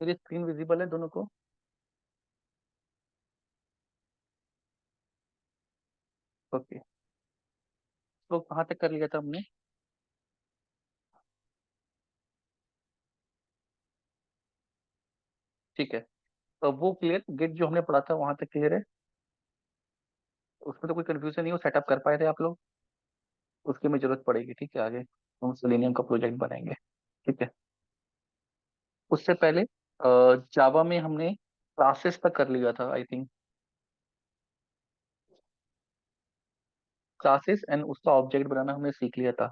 मेरी screen visible है दोनों को? ओके। तो कहाँ तक कर लिया था हमने? ठीक है। तो वो क्लियर, गेट जो हमने पढ़ा था वहां तक क्लियर है? उसमें तो कोई कंफ्यूजन नहीं हो, सेटअप कर पाए थे आप लोग? उसकी हमें जरूरत पड़ेगी, ठीक है, आगे हम सेलेनियम का प्रोजेक्ट बनाएंगे। ठीक है। उससे पहले जावा में हमने क्लासेस तक कर लिया था आई थिंक। क्लासेस एंड उसका ऑब्जेक्ट बनाना हमने सीख लिया था।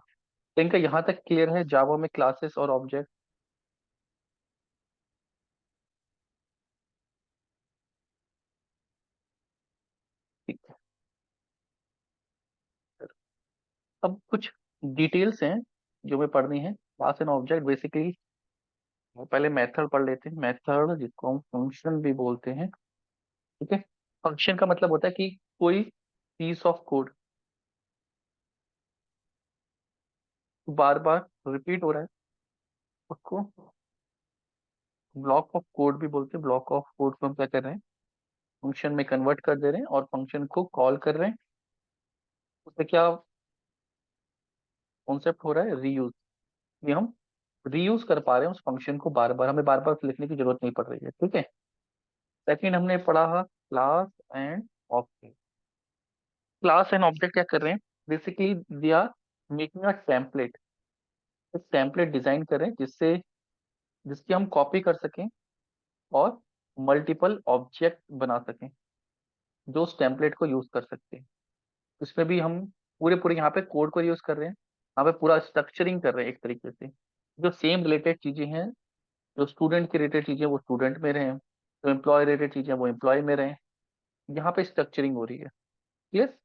तो इनका यहाँ तक क्लियर है, जावा में क्लासेस और ऑब्जेक्ट? ठीक है। अब कुछ डिटेल्स हैं जो हमें पढ़नी है। क्लास एंड ऑब्जेक्ट बेसिकली, वो पहले मेथड पढ़ लेते हैं। मेथड जिसको हम फंक्शन भी बोलते हैं। ठीक है। फंक्शन का मतलब होता है कि कोई पीस ऑफ कोड बार बार रिपीट हो रहा है, उसको ब्लॉक ऑफ कोड भी बोलते हैं। ब्लॉक ऑफ कोड को हम क्या कर रहे हैं, फंक्शन में कन्वर्ट कर दे रहे हैं और फंक्शन को कॉल कर रहे हैं। उससे क्या कॉन्सेप्ट हो रहा है, रीयूज। ये हम रीयूज कर पा रहे हैं उस फंक्शन को, बार बार, हमें बार बार लिखने की जरूरत नहीं पड़ रही है। ठीक है। सेकंड हमने पढ़ा है class and object. Class and object क्या कर रहे हैं, basically they are making a template. एक टेम्पलेट डिजाइन कर रहे हैं जिससे जिसकी हम कॉपी कर सकें और मल्टीपल ऑब्जेक्ट बना सकें जो उस टेम्पलेट को यूज कर सकते हैं। इसमें भी हम पूरे पूरे यहाँ पे कोड को यूज कर रहे हैं। यहाँ पे पूरा स्ट्रक्चरिंग कर रहे हैं एक तरीके से। जो सेम रिलेटेड चीजें हैं, जो स्टूडेंट की रिलेटेड चीजें वो स्टूडेंट में रहे, जो एम्प्लॉय रिलेटेड चीजें वो एम्प्लॉय में रहे। यहाँ पे स्ट्रक्चरिंग हो रही है। क्लियर?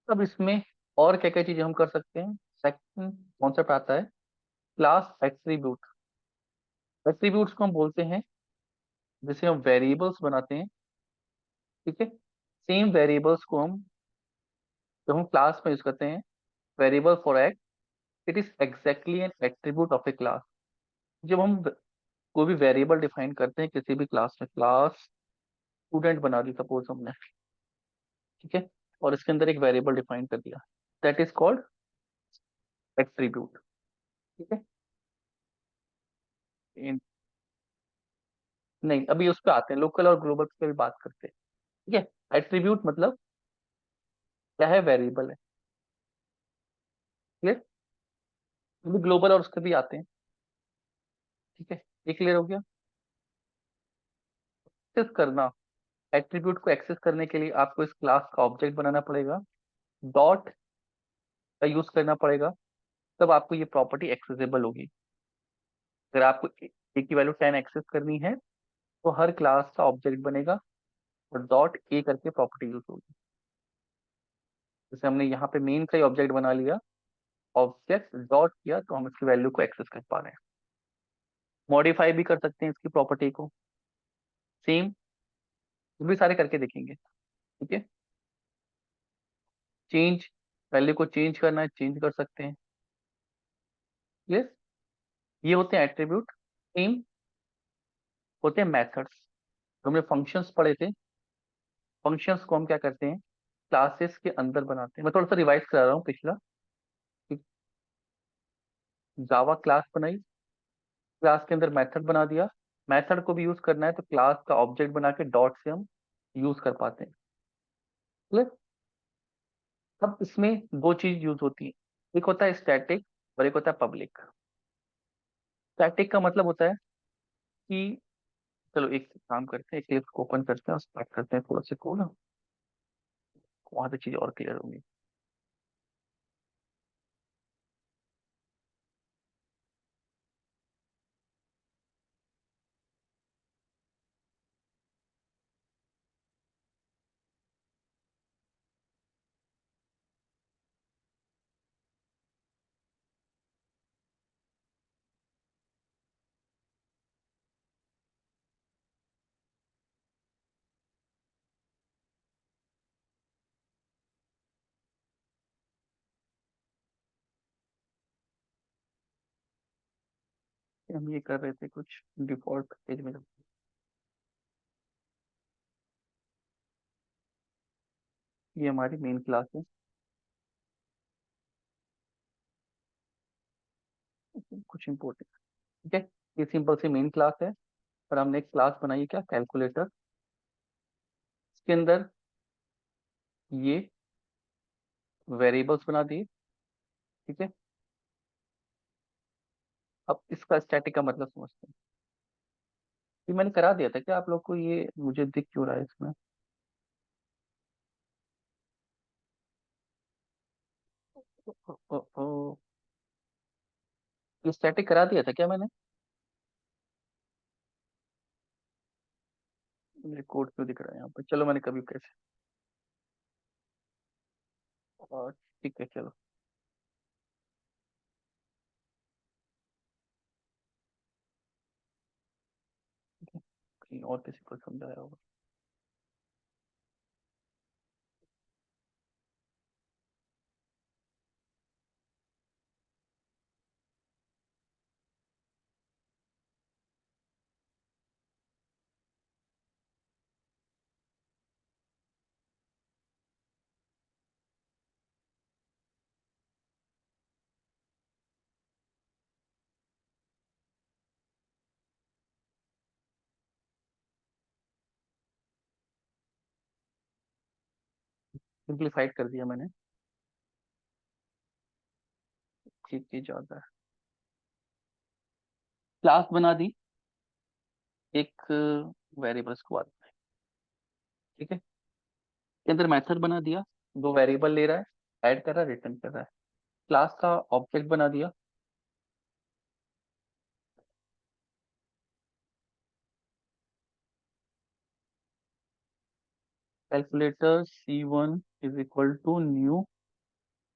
अब इसमें और क्या क्या चीजें हम कर सकते हैं। सेकंड कॉन्सेप्ट आता है क्लास एट्रीब्यूट। एट्रीब्यूट्स को हम बोलते हैं जिसे हम वेरिएबल्स बनाते हैं। ठीक है। सेम वेरिएबल्स को हम जब हम क्लास में यूज करते हैं, variable for x, it is exactly N attribute of A class. जब हम कोई भी वेरिएबल डिफाइन करते हैं किसी भी क्लास में, क्लास स्टूडेंट बना दी सपोज हमने, ठीक है, और इसके अंदर एक वेरिएबल डिफाइन कर दिया, दैट इज कॉल्ड एट्रीब्यूट। ठीक है। नहीं, अभी उस पर आते हैं, लोकल और ग्लोबल पे भी बात करते हैं। ठीक है। एट्रीब्यूट मतलब क्या है, वेरिएबल है। क्लियर? अभी ग्लोबल और उसके भी आते हैं। ठीक है। ये क्लियर हो गया? एक्सेस करना, एट्रीब्यूट को एक्सेस करने के लिए आपको इस क्लास का ऑब्जेक्ट बनाना पड़ेगा, डॉट का यूज करना पड़ेगा, तब आपको ये प्रॉपर्टी एक्सेसिबल होगी। अगर आपको ए की वैल्यू 10 एक्सेस करनी है तो हर क्लास का ऑब्जेक्ट बनेगा और डॉट ए करके प्रॉपर्टी यूज होगी। जैसे हमने यहाँ पे मेन का ही ऑब्जेक्ट बना लिया, ऑब्जेक्ट डॉट किया तो हम इसकी वैल्यू को एक्सेस कर पा रहे हैं। मॉडिफाई भी कर सकते हैं इसकी प्रॉपर्टी को, सेम, ये भी सारे करके देखेंगे। ठीक है। चेंज, वैल्यू को चेंज करना है, चेंज कर सकते हैं। यस। ये होते हैं एट्रीब्यूट। सेम होते हैं मेथड्स। तो हमने फंक्शंस पढ़े थे, फंक्शंस को हम क्या करते हैं, क्लासेस के अंदर बनाते हैं। मैं थोड़ा सा रिवाइज करा रहा हूँ पिछला। जावा क्लास बनाई, क्लास के अंदर मेथड बना दिया, मेथड को भी यूज करना है तो क्लास का ऑब्जेक्ट बना के डॉट से हम यूज कर पाते हैं। Clear? अब इसमें दो चीज यूज होती है, एक होता है स्टैटिक और एक होता है पब्लिक। स्टैटिक का मतलब होता है कि, चलो एक काम करते हैं, एक लिस्ट को ओपन करते हैं और स्टार्ट करते हैं थोड़ा सा कोड, वहां से चीज और क्लियर होंगी। हम ये कर रहे थे कुछ डिफॉल्ट पेज में। ये हमारी मेन क्लास है। कुछ इम्पोर्टेंट, ठीक है। ये सिंपल सी मेन क्लास है। और हमने एक क्लास बनाई है, क्या, कैलकुलेटर। इसके अंदर ये वेरिएबल्स बना दिए, ठीक है। अब इसका स्टैटिक का मतलब समझते हैं। ये मैंने करा दिया था क्या आप लोग को, ये मुझे दिख क्यों रहा है इसमें? ओ, ओ, ओ, ये स्टैटिक करा दिया था क्या मैंने? मेरे कोड क्यों दिख रहा है यहाँ पे? चलो मैंने कभी कैसे, और ठीक है चलो। ठीक है, कहीं और किसी को समझाया होगा। सिंप्लीफाइड कर दिया मैंने, ठीक ही ज्यादा है। क्लास बना दी, एक वेरिएबल्स को आदि, ठीक है। के अंदर मेथड बना दिया, दो वेरिएबल ले रहा है, ऐड कर रहा है, रिटर्न कर रहा है। क्लास का ऑब्जेक्ट बना दिया। Calculator C1 is equal to new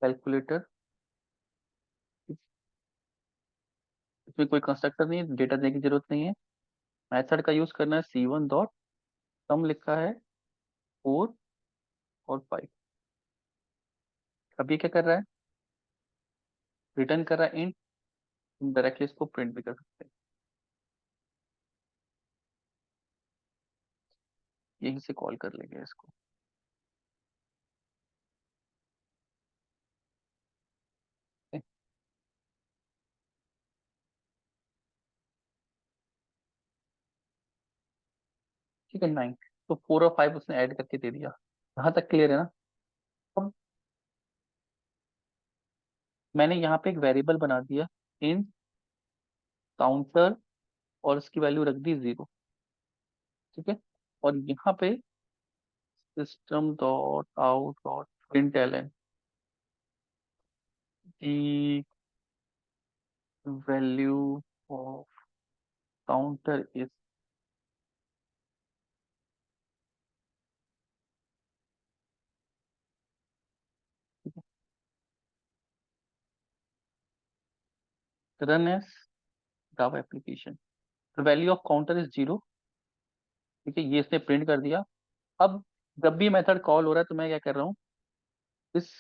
calculator. इसमें कोई कंस्ट्रक्टर नहीं है, डेटा देने की जरूरत नहीं है। मेथड का यूज करना है, C1 डॉट सम लिखा है 4 और 5। अभी क्या कर रहा है, रिटर्न कर रहा है इंट। डायरेक्टली इसको प्रिंट भी कर सकते हैं, यहीं से कॉल कर लेंगे इसको। ठीक है, 9। तो 4 और 5 उसने ऐड करके दे दिया। यहाँ तक क्लियर है ना? अब मैंने यहाँ पे एक वेरिएबल बना दिया, इन काउंटर, और उसकी वैल्यू रख दी 0, ठीक है। और यहाँ पे system dot out dot print L the value of counter is, run S Java application. Value of counter is 0, ठीक है। ये इसने प्रिंट कर दिया। अब जब भी मेथड कॉल हो रहा है तो मैं क्या कर रहा हूँ, इस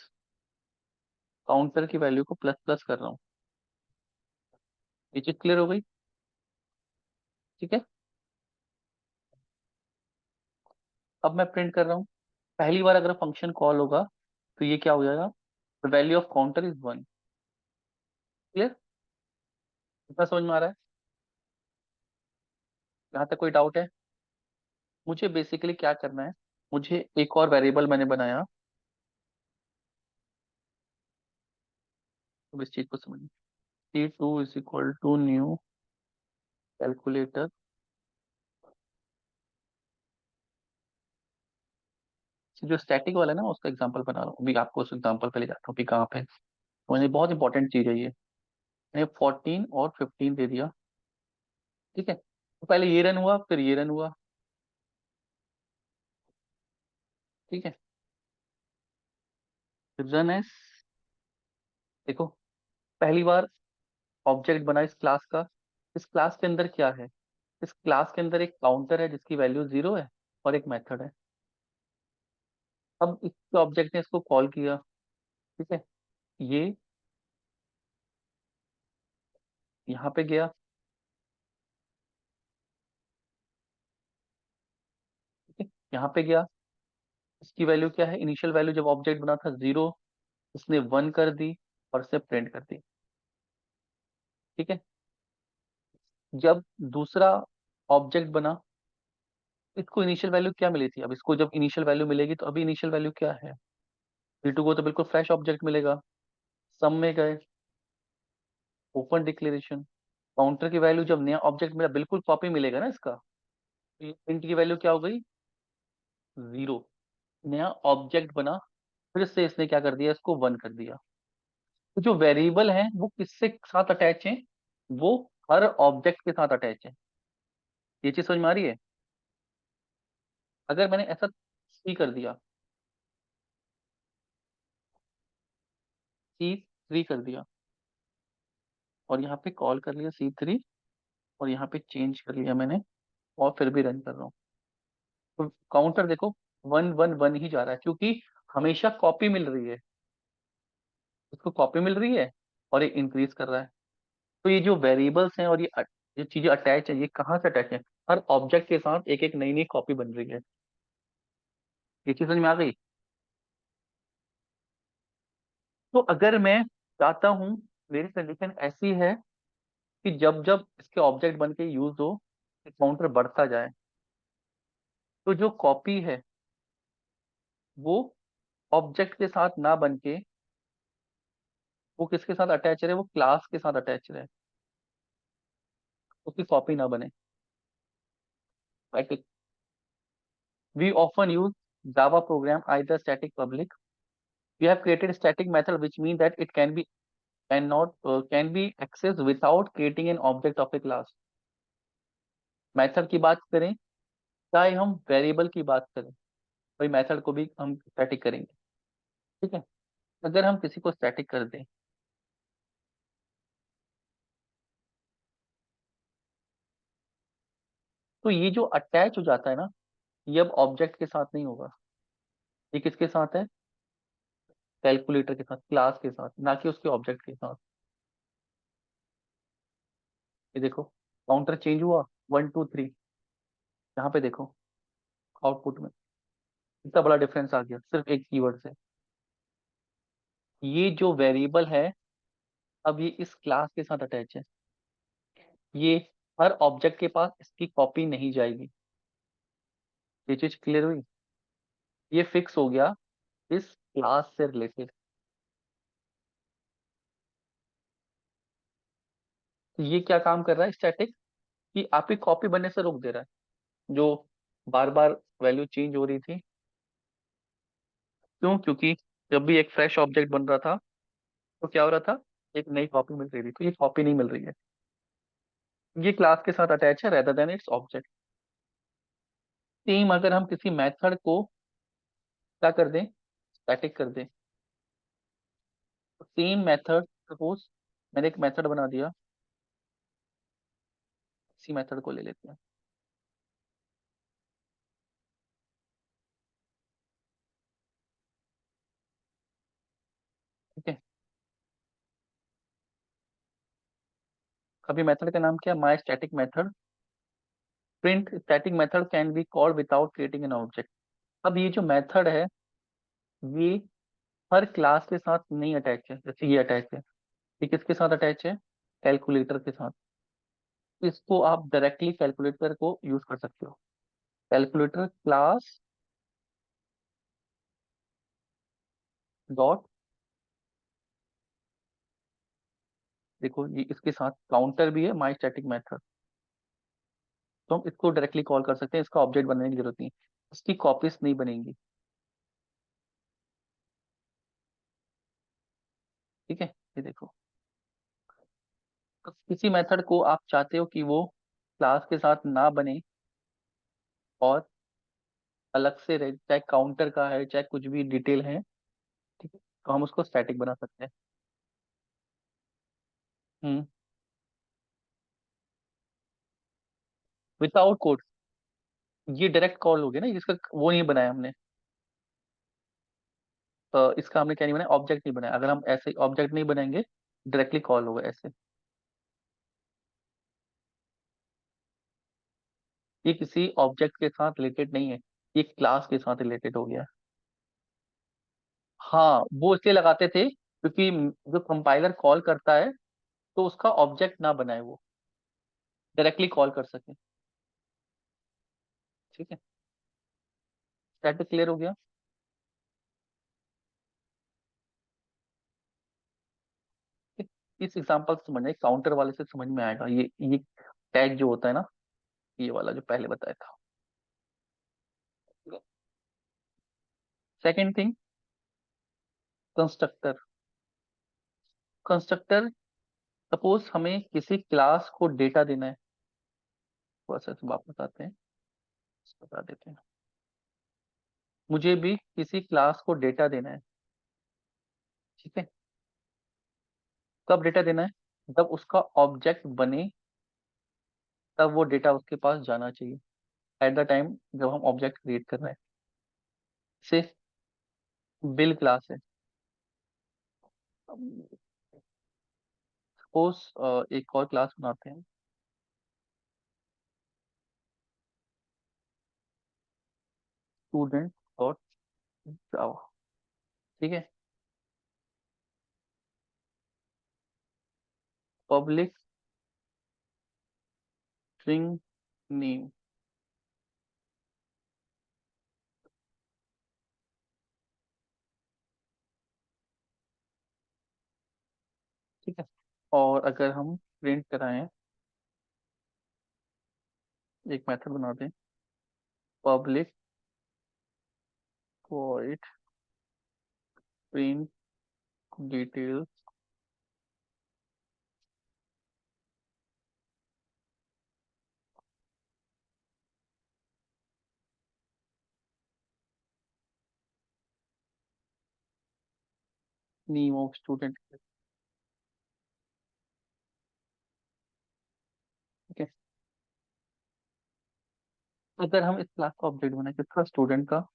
काउंटर की वैल्यू को प्लस प्लस कर रहा हूँ। ये चीज क्लियर हो गई, ठीक है। अब मैं प्रिंट कर रहा हूँ, पहली बार अगर फंक्शन कॉल होगा तो ये क्या हो जाएगा, value of counter is 1। Clear? इतना समझ में आ रहा है? यहाँ तक कोई डाउट है? मुझे बेसिकली क्या करना है, मुझे एक और वेरिएबल मैंने बनाया, तो इस चीज को समझिए। C2 is equal to new calculator. जो स्टैटिक वाला है ना, मैं उसका एग्जांपल बना रहा हूँ अभी, आपको उस एग्जांपल पे ले जाता हूँ कि कहाँ पे। तो ये बहुत इंपॉर्टेंट चीज है ये। मैंने 14 और 15 दे दिया, ठीक है। तो पहले ये रन हुआ, फिर ये रन हुआ, ठीक है। रन एस, देखो, पहली बार ऑब्जेक्ट बना इस क्लास का। इस क्लास के अंदर क्या है, इस क्लास के अंदर एक काउंटर है जिसकी वैल्यू 0 है, और एक मेथड है। अब इस ऑब्जेक्ट ने इसको कॉल किया, ठीक है। ये यहाँ पे गया, यहाँ पे गया, इसकी वैल्यू क्या है, इनिशियल वैल्यू जब ऑब्जेक्ट बना था 0, इसने 1 कर दी और इसे प्रिंट कर दी। ठीक है। जब दूसरा ऑब्जेक्ट बना, इसको इनिशियल वैल्यू क्या मिली थी, अब इसको जब इनिशियल वैल्यू मिलेगी तो अभी इनिशियल वैल्यू क्या है, V2 को तो बिल्कुल फ्रेश ऑब्जेक्ट मिलेगा। सम में गए, ओपन डिक्लेरेशन, काउंटर की वैल्यू जब नया ऑब्जेक्ट मिला बिल्कुल कॉपी मिलेगा ना इसका, इंट की वैल्यू क्या हो गई, 0। नया ऑब्जेक्ट बना, फिर से इसने क्या कर दिया, इसको 1 कर दिया। तो जो वेरिएबल है वो किससे साथ अटैच है, वो हर ऑब्जेक्ट के साथ अटैच है। ये चीज समझ में आ रही है। अगर मैंने ऐसा सी कर दिया, C3 कर दिया, और यहाँ पे कॉल कर लिया C3, और यहाँ पे चेंज कर लिया मैंने, और फिर भी रन कर रहा हूँ, तो काउंटर देखो 1 1 1 ही जा रहा है, क्योंकि हमेशा कॉपी मिल रही है, इसको कॉपी मिल रही है और ये इंक्रीज कर रहा है। तो ये जो वेरिएबल्स हैं और ये चीजें अटैच है, ये कहाँ से अटैच है, हर ऑब्जेक्ट के साथ एक एक नई नई कॉपी बन रही है। ये चीज समझ में आ गई। तो अगर मैं चाहता हूँ, मेरी कंडीशन ऐसी है कि जब जब इसके ऑब्जेक्ट बन के यूज हो, काउंटर बढ़ता जाए, तो जो कॉपी है वो ऑब्जेक्ट के साथ ना बन के वो किसके साथ अटैच रहे, वो क्लास के साथ अटैच रहे, उसकी कॉपी ना बने। Right. We often use Java program either static public. We have created a static method which means that it can be and not can be accessed without creating an object of a class. Method की बात करें, चाहे हम variable की बात करें, वही method को भी हम स्टैटिक करेंगे। ठीक है। अगर हम किसी को स्टैटिक कर दें, तो ये जो अटैच हो जाता है ना, ये अब ऑब्जेक्ट के साथ नहीं होगा, ये किसके साथ है, कैलकुलेटर के साथ, क्लास के साथ, ना कि उसके ऑब्जेक्ट के साथ। ये देखो, काउंटर चेंज हुआ, 1 2 3, यहाँ पे देखो आउटपुट में इतना बड़ा डिफरेंस आ गया सिर्फ एक कीवर्ड से। ये जो वेरिएबल है, अब ये इस क्लास के साथ अटैच है, ये हर ऑब्जेक्ट के पास इसकी कॉपी नहीं जाएगी। ये चीज क्लियर हुई, ये फिक्स हो गया इस क्लास से रिलेटेड। तो ये क्या काम कर रहा है स्टैटिक, कि आपकी कॉपी बनने से रोक दे रहा है, जो बार बार वैल्यू चेंज हो रही थी। क्यों, क्योंकि जब भी एक फ्रेश ऑब्जेक्ट बन रहा था तो क्या हो रहा था, एक नई कॉपी मिल रही थी, तो ये कॉपी नहीं मिल रही है, ये क्लास के साथ अटैच है rather than its object. Same अगर हम किसी मेथड को क्या कर दें, स्टैटिक कर दें, तो सेम मेथड, सपोज मैंने एक मेथड बना दिया, इसी मेथड को ले लेते हैं। ठीक है। अभी मेथड का नाम क्या है, my static method print static method can be called without creating an object. अब ये जो मेथड है, ये हर क्लास के साथ नहीं अटैच है, जैसे ये अटैच है, ये किसके साथ अटैच है, कैलकुलेटर के साथ। इसको आप डायरेक्टली कैलकुलेटर को यूज कर सकते हो, कैलकुलेटर क्लास डॉट, देखो ये इसके साथ काउंटर भी है माई स्टैटिक मेथड, तो हम इसको डायरेक्टली कॉल कर सकते हैं, इसका ऑब्जेक्ट बनाने की जरूरत नहीं, इसकी कॉपीज नहीं बनेंगी। ठीक है। ये देखो, तो किसी मेथड को आप चाहते हो कि वो क्लास के साथ ना बने और अलग से रहे, चाहे काउंटर का है चाहे कुछ भी डिटेल है, ठीक है, तो हम उसको स्टैटिक बना सकते हैं। हम्म। विदाउट कोड, ये डायरेक्ट कॉल हो गया ना, इसका वो नहीं बनाया हमने, इसका हमने क्या नहीं बनाया, ऑब्जेक्ट नहीं बनाया। अगर हम ऐसे ऑब्जेक्ट नहीं बनाएंगे, डायरेक्टली कॉल होगा ऐसे। ये किसी ऑब्जेक्ट के साथ रिलेटेड नहीं है, ये क्लास के साथ रिलेटेड हो गया। हाँ, वो इसलिए लगाते थे क्योंकि जो कंपाइलर कॉल करता है तो उसका ऑब्जेक्ट ना बनाए, वो डायरेक्टली कॉल कर सके। ठीक है, स्टैटिक क्लियर हो गया। ठीक, इस एग्जांपल से समझना, काउंटर वाले से समझ में आएगा। ये टैग जो होता है ना, ये वाला जो पहले बताया था। Second thing, constructor. Constructor, suppose हमें किसी क्लास को डेटा देना है, थोड़ा सा इसे वापस आते हैं, बता देते हैं। मुझे भी किसी क्लास को डेटा देना है, ठीक है। कब डेटा देना है? जब उसका ऑब्जेक्ट बने, तब वो डेटा उसके पास जाना चाहिए, एट द टाइम जब हम ऑब्जेक्ट क्रिएट कर रहे हैं। से बिल क्लास है, सपोज एक और क्लास बनाते हैं, स्टूडेंट डॉट जावा। ठीक है, पब्लिक स्ट्रिंग नेम। ठीक है, और अगर हम प्रिंट कराएं, एक मेथड बना दें, public void print details name of student. ठीक है, अगर हम इस क्लास का ऑब्जेक्ट बनाए किसका, स्टूडेंट का,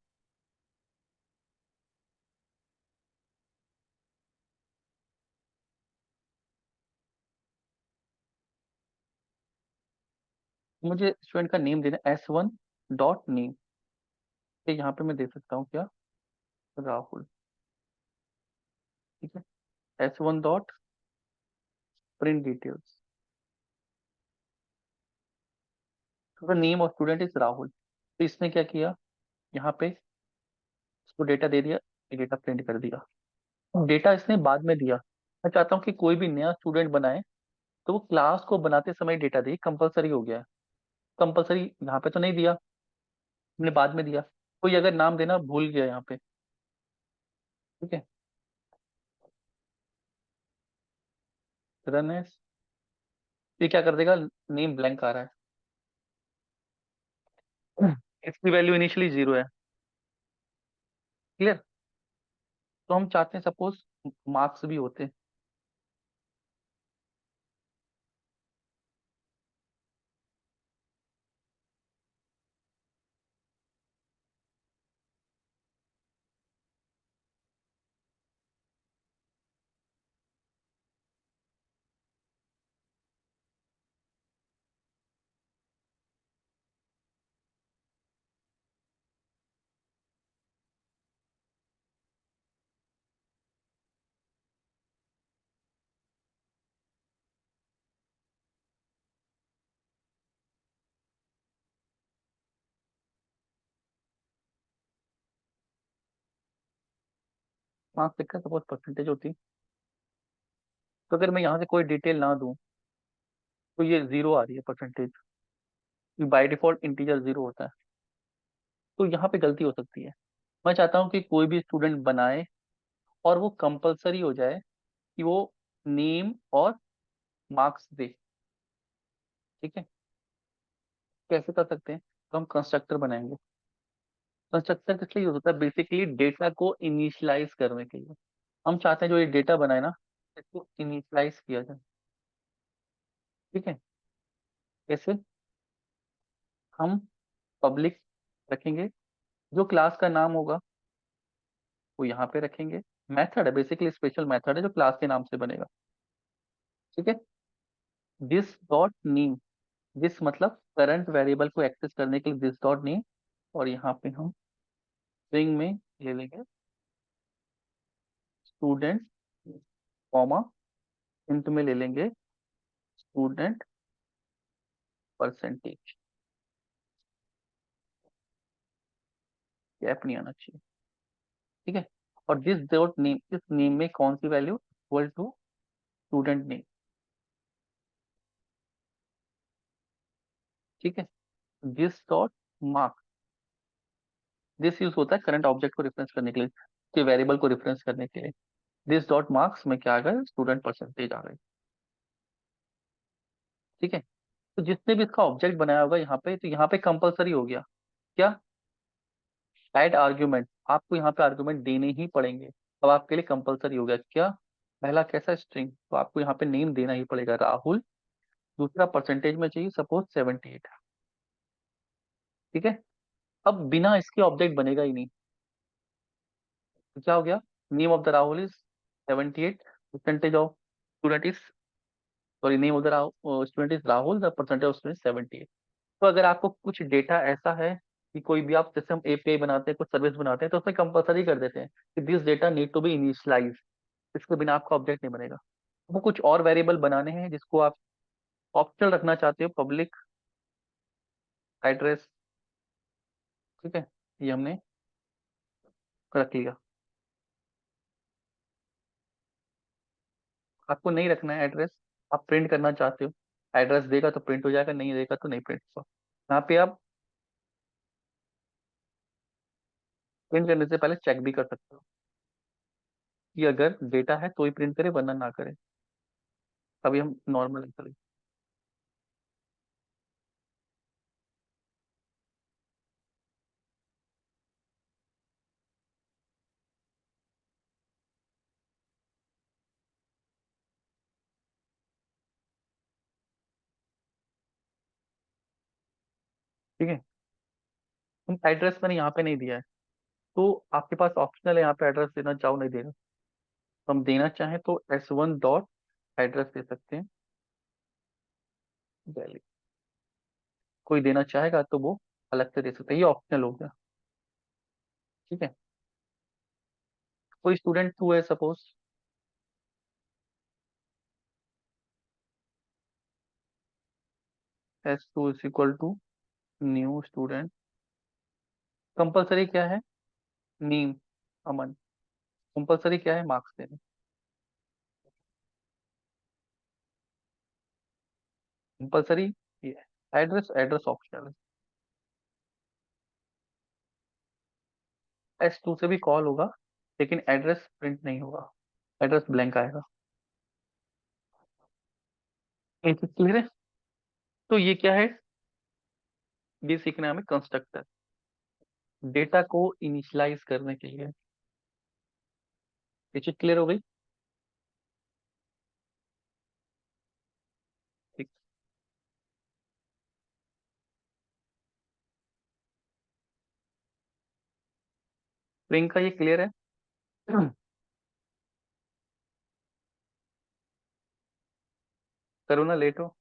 मुझे स्टूडेंट का नेम देना, S1 डॉट नेम। यहाँ पे मैं दे सकता हूँ क्या, राहुल। ठीक है, S1 डॉट प्रिंट डिटेल्स, तो name of student is Rahul. तो इसने क्या किया, यहाँ पे इसको डेटा दे दिया, डेटा प्रिंट कर दिया। डेटा इसने बाद में दिया। मैं चाहता हूँ कि कोई भी नया स्टूडेंट बनाए तो वो क्लास को बनाते समय डेटा दे, कंपलसरी हो गया है। कंपलसरी यहाँ पे तो नहीं दिया, हमने बाद में दिया। कोई अगर नाम देना भूल गया यहाँ पे, ठीक है, रन है, ये क्या कर देगा, नेम ब्लैंक आ रहा है, इसकी वैल्यू इनिशियली 0 है। क्लियर। तो हम चाहते हैं सपोज मार्क्स भी होते, मार्क्स लिखकर सपोज परसेंटेज होती। तो अगर मैं यहाँ से कोई डिटेल ना दूं तो ये 0 आ रही है परसेंटेज, बाय डिफॉल्ट इंटीजर 0 होता है। तो यहाँ पे गलती हो सकती है। मैं चाहता हूँ कि कोई भी स्टूडेंट बनाए और वो कंपलसरी हो जाए कि वो नेम और मार्क्स दे। ठीक है, कैसे कर सकते हैं, तो हम कंस्ट्रक्टर बनाएंगे। कंस्ट्रक्टर किस लिए यूज होता है, बेसिकली डेटा को इनिशियलाइज करने के लिए। हम चाहते हैं जो ये डेटा बनाए ना, इसको इनिशियलाइज किया जाए। ठीक है, कैसे, हम पब्लिक रखेंगे, जो क्लास का नाम होगा वो यहाँ पे रखेंगे। मेथड है, बेसिकली स्पेशल मेथड है जो क्लास के नाम से बनेगा। ठीक है, दिस डॉट नेम, दिस मतलब करंट वेरिएबल को एक्सेस करने के लिए दिस डॉट नेम, और यहाँ पे हम स्ट्रिंग में ले लेंगे स्टूडेंट, कॉमा, इंट में ले लेंगे स्टूडेंट परसेंटेज। गैप नहीं आना चाहिए, ठीक है। और दिस डॉट नेम, इस नेम में कौन सी value, equal to student name, ठीक है। This dot marks, this use होता है करंट ऑब्जेक्ट को रेफरेंस करने के लिए, कि वेरिएबल को रेफरेंस करने के लिए। दिस डॉट मार्क्स में क्या आ गया, स्टूडेंट परसेंटेज आ गई, ठीक है। तो जिसने भी इसका ऑब्जेक्ट बनाया होगा यहाँ पे, तो यहाँ पे कंपलसरी हो गया क्या, ऐड आर्ग्यूमेंट, आपको यहाँ पे आर्ग्यूमेंट देने ही पड़ेंगे। अब आपके लिए कंपलसरी हो गया क्या, पहला कैसा स्ट्रिंग, तो आपको यहाँ पे नेम देना ही पड़ेगा राहुल, दूसरा परसेंटेज में चाहिए सपोज 78, ठीक है। अब बिना इसके ऑब्जेक्ट बनेगा ही नहीं, तो क्या हो गया, name of the Rahul is 78, percentage of student is, sorry, name of the student is Rahul, the percentage of student 78। तो अगर आपको कुछ डेटा ऐसा है कि कोई भी आप, जैसे हम एपीआई बनाते हैं, कुछ सर्विस बनाते हैं, तो उसमें कंपलसरी कर देते हैं कि this data need to be initialise, इसके बिना आपका ऑब्जेक्ट नहीं बनेगा। वो कुछ और वेरिएबल बनाने हैं जिसको आप ऑप्शनल रखना चाहते हो, पब्लिक एड्रेस, ठीक है, ये हमने रख लिया। आपको नहीं रखना है एड्रेस, आप प्रिंट करना चाहते हो, एड्रेस देगा तो प्रिंट हो जाएगा, नहीं देगा तो नहीं प्रिंट होगा। यहाँ पे आप प्रिंट करने से पहले चेक भी कर सकते हो कि अगर डेटा है तो ही प्रिंट करे, वरना ना करे। अभी हम नॉर्मल करें, ठीक है। हम एड्रेस मैंने यहाँ पे नहीं दिया है, तो आपके पास ऑप्शनल है यहाँ पे, एड्रेस देना चाहो नहीं देना, तो हम देना चाहें तो S1 डॉट एड्रेस दे सकते हैं, वैलिड। कोई देना चाहेगा तो वो अलग से दे सकते हैं, ये ऑप्शनल हो गया, ठीक है। कोई स्टूडेंट टू है suppose, S2 is equal to new student, compulsory क्या है, नेम, अमन, कंपलसरी क्या है, मार्क्स देने, कंपलसरी ये है, एड्रेस, एड्रेस ऑप्शनल है। S2 से भी कॉल होगा, लेकिन एड्रेस प्रिंट नहीं होगा, एड्रेस ब्लैंक आएगा। ये चीज क्लियर है। तो ये क्या है, ये सीखना है हमें कंस्ट्रक्टर, डेटा को इनिशियलाइज करने के लिए। ये चीज क्लियर हो गई, ठीक। प्रियंका ये क्लियर है। करो ना, लेट हो,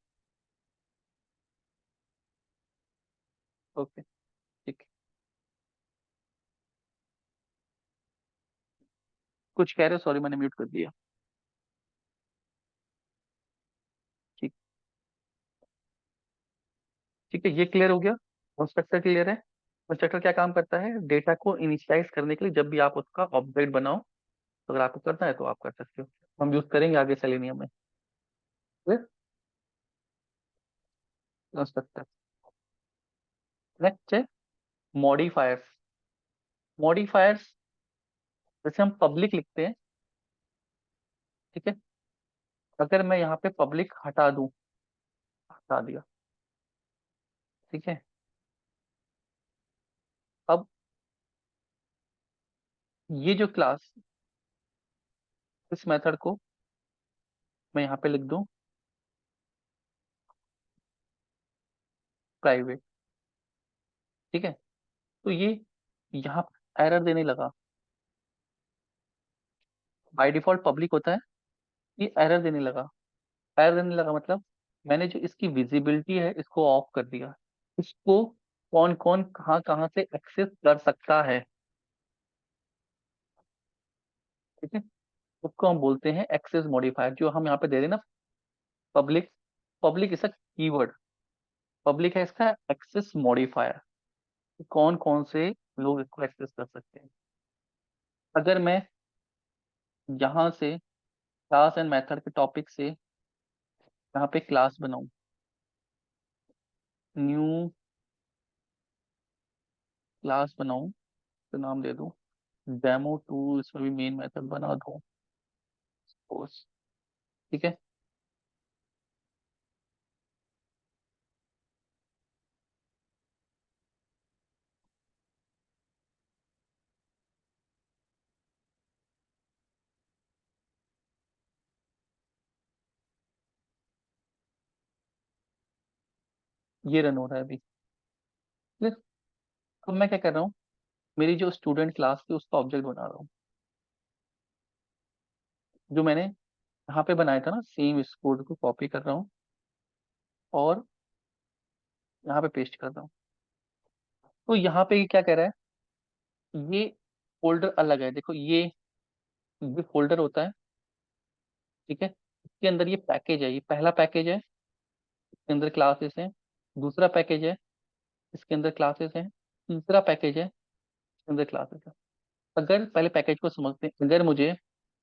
ओके, ठीक। कुछ कह रहे हो, सॉरी मैंने म्यूट कर दिया, ठीक। ठीक है, ये क्लियर हो गया, कंस्ट्रक्टर क्लियर है। कंस्ट्रक्टर क्या काम करता है, डेटा को इनिशियलाइज करने के लिए, जब भी आप उसका ऑब्जेक्ट बनाओ, तो अगर आपको करना है तो आप कर सकते हो, हम यूज करेंगे आगे सेलेनियम में। कंस्ट्रक्टर, नेक्स्ट है मॉडिफायर्स। मॉडिफायर्स, जैसे हम पब्लिक लिखते हैं, ठीक है, अगर मैं यहाँ पे पब्लिक हटा दूं, हटा दिया, ठीक है। अब ये जो क्लास, इस मेथड को मैं यहाँ पे लिख दूं प्राइवेट, ठीक है। तो ये यहाँ एरर देने लगा, बाय डिफॉल्ट पब्लिक होता है, ये एरर देने लगा। एरर देने लगा मतलब मैंने जो इसकी विजिबिलिटी है इसको ऑफ कर दिया, इसको कौन कौन कहाँ कहाँ से एक्सेस कर सकता है। ठीक है, उसको हम बोलते हैं एक्सेस मॉडिफायर, जो हम यहाँ पे दे रहे हैं ना, पब्लिक। पब्लिक इसका कीवर्ड, पब्लिक है इसका एक्सेस मॉडिफायर। कौन कौन से लोग इसको एक्सेस कर सकते हैं। अगर मैं यहाँ से क्लास एंड मेथड के टॉपिक से यहाँ पे क्लास बनाऊं, न्यू क्लास बनाऊं, तो नाम दे दूं डेमो 2, इसमें भी मेन मेथड बना दूं suppose, ठीक है। ये रन हो रहा है अभी। Clear? अब मैं क्या कर रहा हूँ, मेरी जो स्टूडेंट क्लास थी उसका ऑब्जेक्ट बना रहा हूँ, जो मैंने यहाँ पे बनाया था ना, सेम इस कोड को कॉपी कर रहा हूँ और यहाँ पे पेस्ट कर रहा हूँ। तो यहाँ पे ये क्या कह रहा है, ये फोल्डर अलग है, देखो ये फोल्डर होता है, ठीक है। इसके अंदर ये पैकेज है, ये पहला पैकेज है, इसके अंदर क्लासेस हैं। दूसरा पैकेज है, इसके अंदर क्लासेस हैं। तीसरा पैकेज है, इसके अंदर क्लासेस है। अगर पहले पैकेज को समझते हैं, अगर मुझे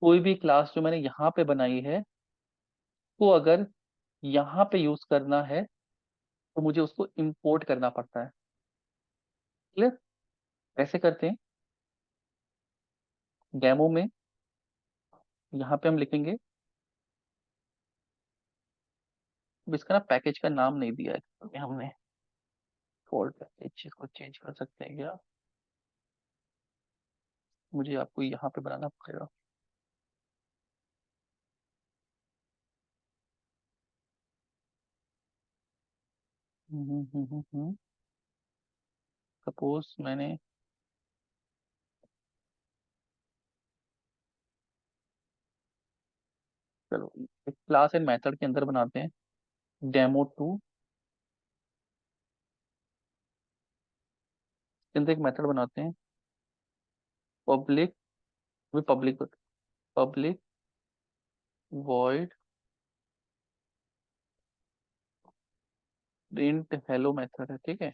कोई भी क्लास जो मैंने यहाँ पे बनाई है, तो अगर यहाँ पे यूज करना है तो मुझे उसको इंपोर्ट करना पड़ता है। क्लियर? कैसे करते हैं, डेमो में यहाँ पे हम लिखेंगे, अब इसका ना पैकेज का नाम नहीं दिया है तो हमने, फोल्ड पैकेज को चेंज कर सकते हैं क्या, मुझे आपको यहाँ पे बनाना पड़ेगा। सपोज मैंने, चलो एक क्लास एंड मेथड के अंदर बनाते हैं डेमो 2, के अंदर एक मेथड बनाते हैं पब्लिक, भी public, public void print hello method है, ठीक है।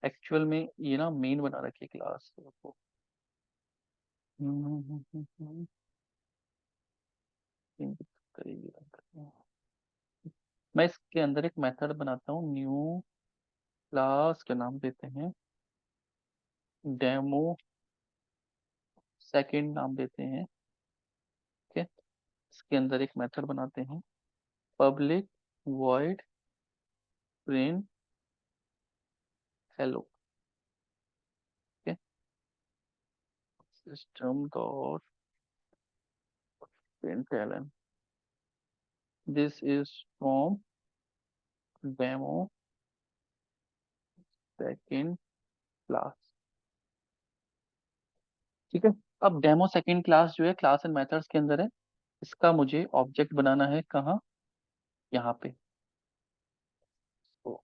एक्चुअल में ये ना मेन बना रखी है क्लास को। करेगी रन करते हैं। मैं इसके अंदर एक मेथड बनाता हूँ, न्यू क्लास के नाम देते हैं, डेमो 2 नाम देते हैं, ठीक है। इसके अंदर एक मेथड बनाते हैं पब्लिक वॉइड प्रिंट हेलो, ठीक है। System dot print ln, this is from demo 2 class, ठीक है। अब डेमो 2 क्लास जो है क्लास एंड मेथड्स के अंदर है, इसका मुझे ऑब्जेक्ट बनाना है कहाँ, यहाँ पे। तो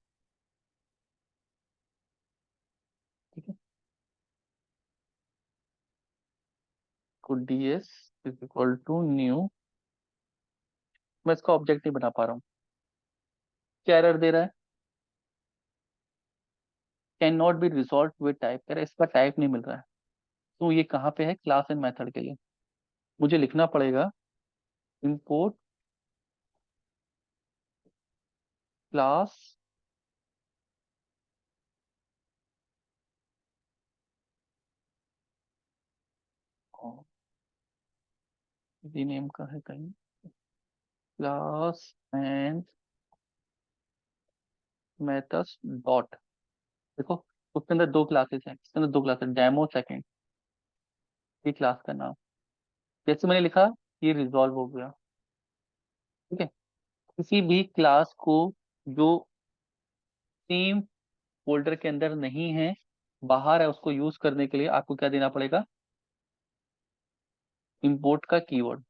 ठीक है, को ds is equal to new, मैं इसका ऑब्जेक्ट नहीं बना पा रहा हूँ, क्या एरर दे रहा है, can not be resolve with type, कह रहा है इसका टाइप नहीं मिल रहा है। तो ये कहाँ पे है, क्लास एंड मेथड के लिए मुझे लिखना पड़ेगा इंपोर्ट क्लास नेम का है कहीं, क्लास एंड मेथड्स डॉट, देखो उसके अंदर दो क्लासेस हैं, इसके अंदर दो क्लासेस, डेमो 2 ये क्लास का नाम, जैसे मैंने लिखा ये रिजॉल्व हो गया, ठीक है। किसी भी क्लास को जो सेम फोल्डर के अंदर नहीं है, बाहर है, उसको यूज करने के लिए आपको क्या देना पड़ेगा? इंपोर्ट का कीवर्ड।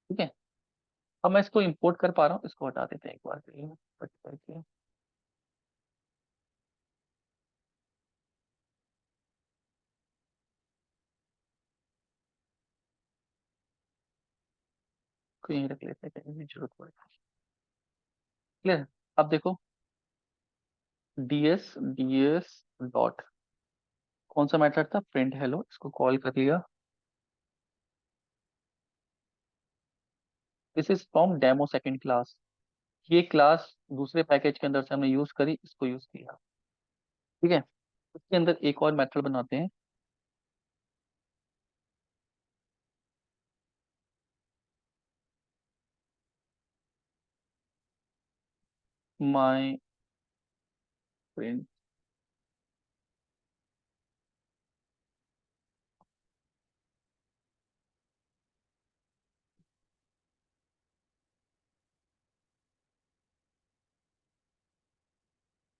ठीक है। अब मैं इसको इंपोर्ट कर पा रहा हूँ, इसको हटा देते हैं एक बार के लिए, कट करके। इसको यहीं रख लेते हैं, कहीं भी जरूरत पड़े। क्लियर। अब देखो, ds डॉट, कौन सा मेथड था? प्रिंट हेलो, इसको कॉल कर लिया। This is from demo second class. ये क्लास दूसरे पैकेज के अंदर से हमने यूज करी, इसको यूज किया। ठीक है। इसके अंदर एक और मेथड बनाते हैं। माई प्रिंट,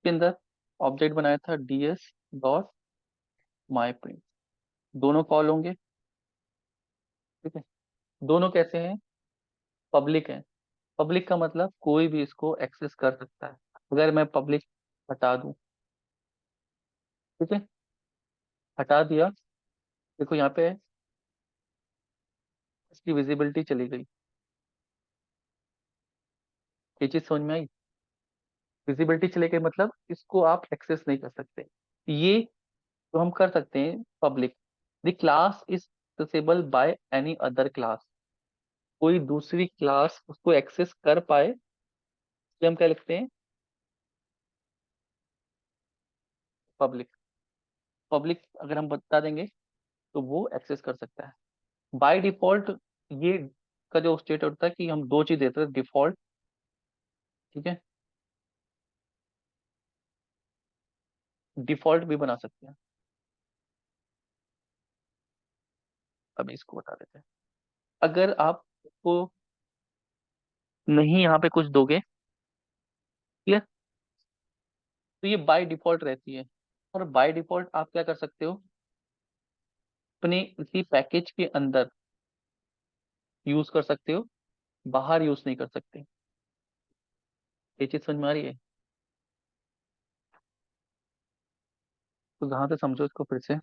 के अंदर ऑब्जेक्ट बनाया था ds डॉट माई प्रिंट। दोनों कॉल होंगे। ठीक है। दोनों कैसे हैं? पब्लिक है। पब्लिक का मतलब कोई भी इसको एक्सेस कर सकता है। अगर मैं पब्लिक हटा दूं, ठीक है, हटा दिया, देखो यहाँ पे इसकी विजिबिलिटी चली गई। ये चीज समझ में आई? विजिबिलिटी चले गई मतलब इसको आप एक्सेस नहीं कर सकते। ये तो हम कर सकते हैं public. The class is accessible by any other class. कोई दूसरी क्लास उसको एक्सेस कर पाए, इसलिए हम क्या लिखते हैं? पब्लिक। पब्लिक अगर हम बता देंगे तो वो एक्सेस कर सकता है। बाय डिफॉल्ट ये का जो स्टेट होता है कि हम दो चीज देते हैं, डिफॉल्ट, ठीक है, डिफॉल्ट भी बना सकते हैं। अब इसको बता देते हैं। अगर आप को नहीं यहाँ पे कुछ दोगे, क्लियर, तो ये बाय डिफॉल्ट रहती है। और बाय डिफॉल्ट आप क्या कर सकते हो? अपने इसी पैकेज के अंदर यूज कर सकते हो, बाहर यूज नहीं कर सकते। ये चीज समझ में आ रही है? तो जहां से समझो इसको फिर से।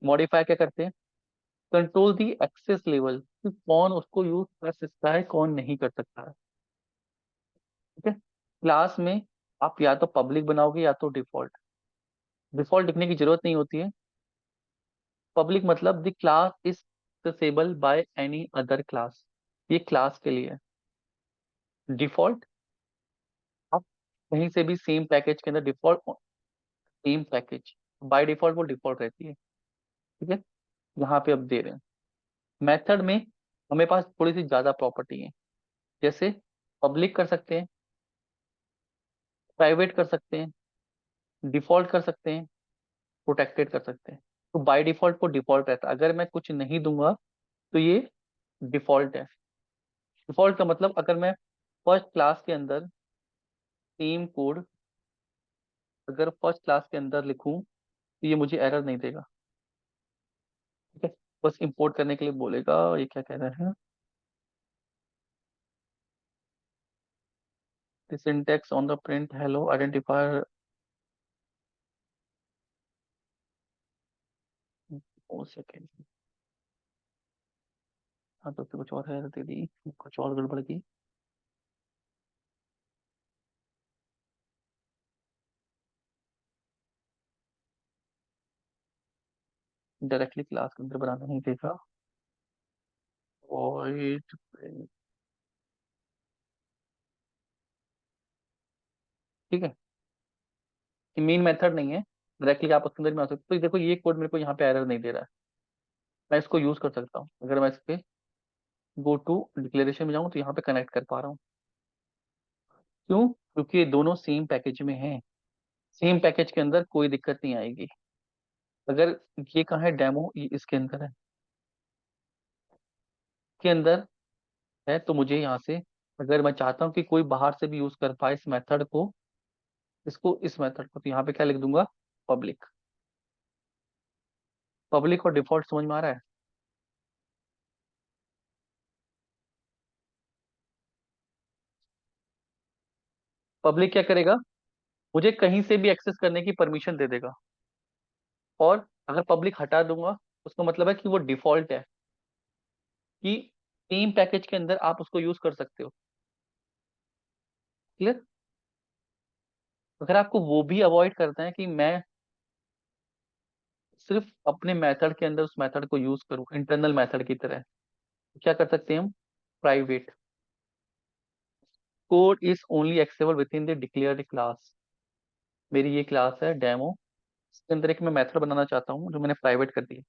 मॉडिफाई क्या करते हैं? कंट्रोल दी एक्सेस लेवल, कि कौन उसको यूज कर सकता है, कौन नहीं कर सकता है। ठीक है। क्लास में आप या तो पब्लिक बनाओगे या तो डिफॉल्ट। डिफॉल्ट लिखने की जरूरत नहीं होती है। पब्लिक मतलब the class is accessible by any other class, ये क्लास के लिए है। डिफॉल्ट आप कहीं से भी सेम पैकेज के अंदर default, same package by default वो डिफॉल्ट रहती है। ठीक है। यहाँ पे अब दे रहे हैं मेथड में, हमें पास थोड़ी सी ज्यादा प्रॉपर्टी है। जैसे पब्लिक कर सकते हैं, प्राइवेट कर सकते हैं, डिफॉल्ट कर सकते हैं, प्रोटेक्टेड कर सकते हैं। तो बाय डिफॉल्ट वो डिफॉल्ट रहता है। अगर मैं कुछ नहीं दूंगा तो ये डिफॉल्ट है। डिफॉल्ट का मतलब अगर मैं फर्स्ट क्लास के अंदर सेम कोड अगर फर्स्ट क्लास के अंदर लिखूं तो ये मुझे एरर नहीं देगा। ठीक है। बस इंपोर्ट करने के लिए बोलेगा। ये क्या कह रहे हैं? the syntax on the print hello identifier, ओ सेकेंड। हाँ तो फिर कुछ और है दे दी, कुछ और गड़बड़ की। डायरेक्टली क्लास के अंदर बनाना नहीं देगा। और ठीक है, ये मेन मेथड नहीं है, डायरेक्टली आप उसके अंदर भी बना सकते हो। तो देखो ये कोड मेरे को यहाँ पे एरर नहीं दे रहा है, मैं इसको यूज कर सकता हूँ। अगर मैं इस पे गो टू डिक्लेरेशन में जाऊँ तो यहाँ पे कनेक्ट कर पा रहा हूँ। क्यों? क्योंकि ये दोनों सेम पैकेज में हैं। सेम पैकेज के अंदर कोई दिक्कत नहीं आएगी। अगर ये कहाँ है डेमो, ये इसके अंदर है, के अंदर है, तो मुझे यहाँ से अगर मैं चाहता हूँ कि कोई बाहर से भी यूज कर पाए इस मेथड को, इसको, इस मेथड को, तो यहाँ पे क्या लिख दूंगा, पब्लिक। पब्लिक और डिफॉल्ट समझ में आ रहा है। पब्लिक क्या करेगा, मुझे कहीं से भी एक्सेस करने की परमिशन दे देगा। और अगर पब्लिक हटा दूंगा, उसका मतलब है कि वो डिफॉल्ट है, कि टीम पैकेज के अंदर आप उसको यूज कर सकते हो। क्लियर। अगर आपको वो भी अवॉइड करना है कि मैं सिर्फ अपने मेथड के अंदर उस मेथड को यूज करूं इंटरनल मेथड की तरह, तो क्या कर सकते हैं हम, private code is only accessible with in the declared class. मेरी ये क्लास है डेमो, इसके अंदर एक मैं मेथड बनाना चाहता हूँ जो मैंने प्राइवेट कर दिया,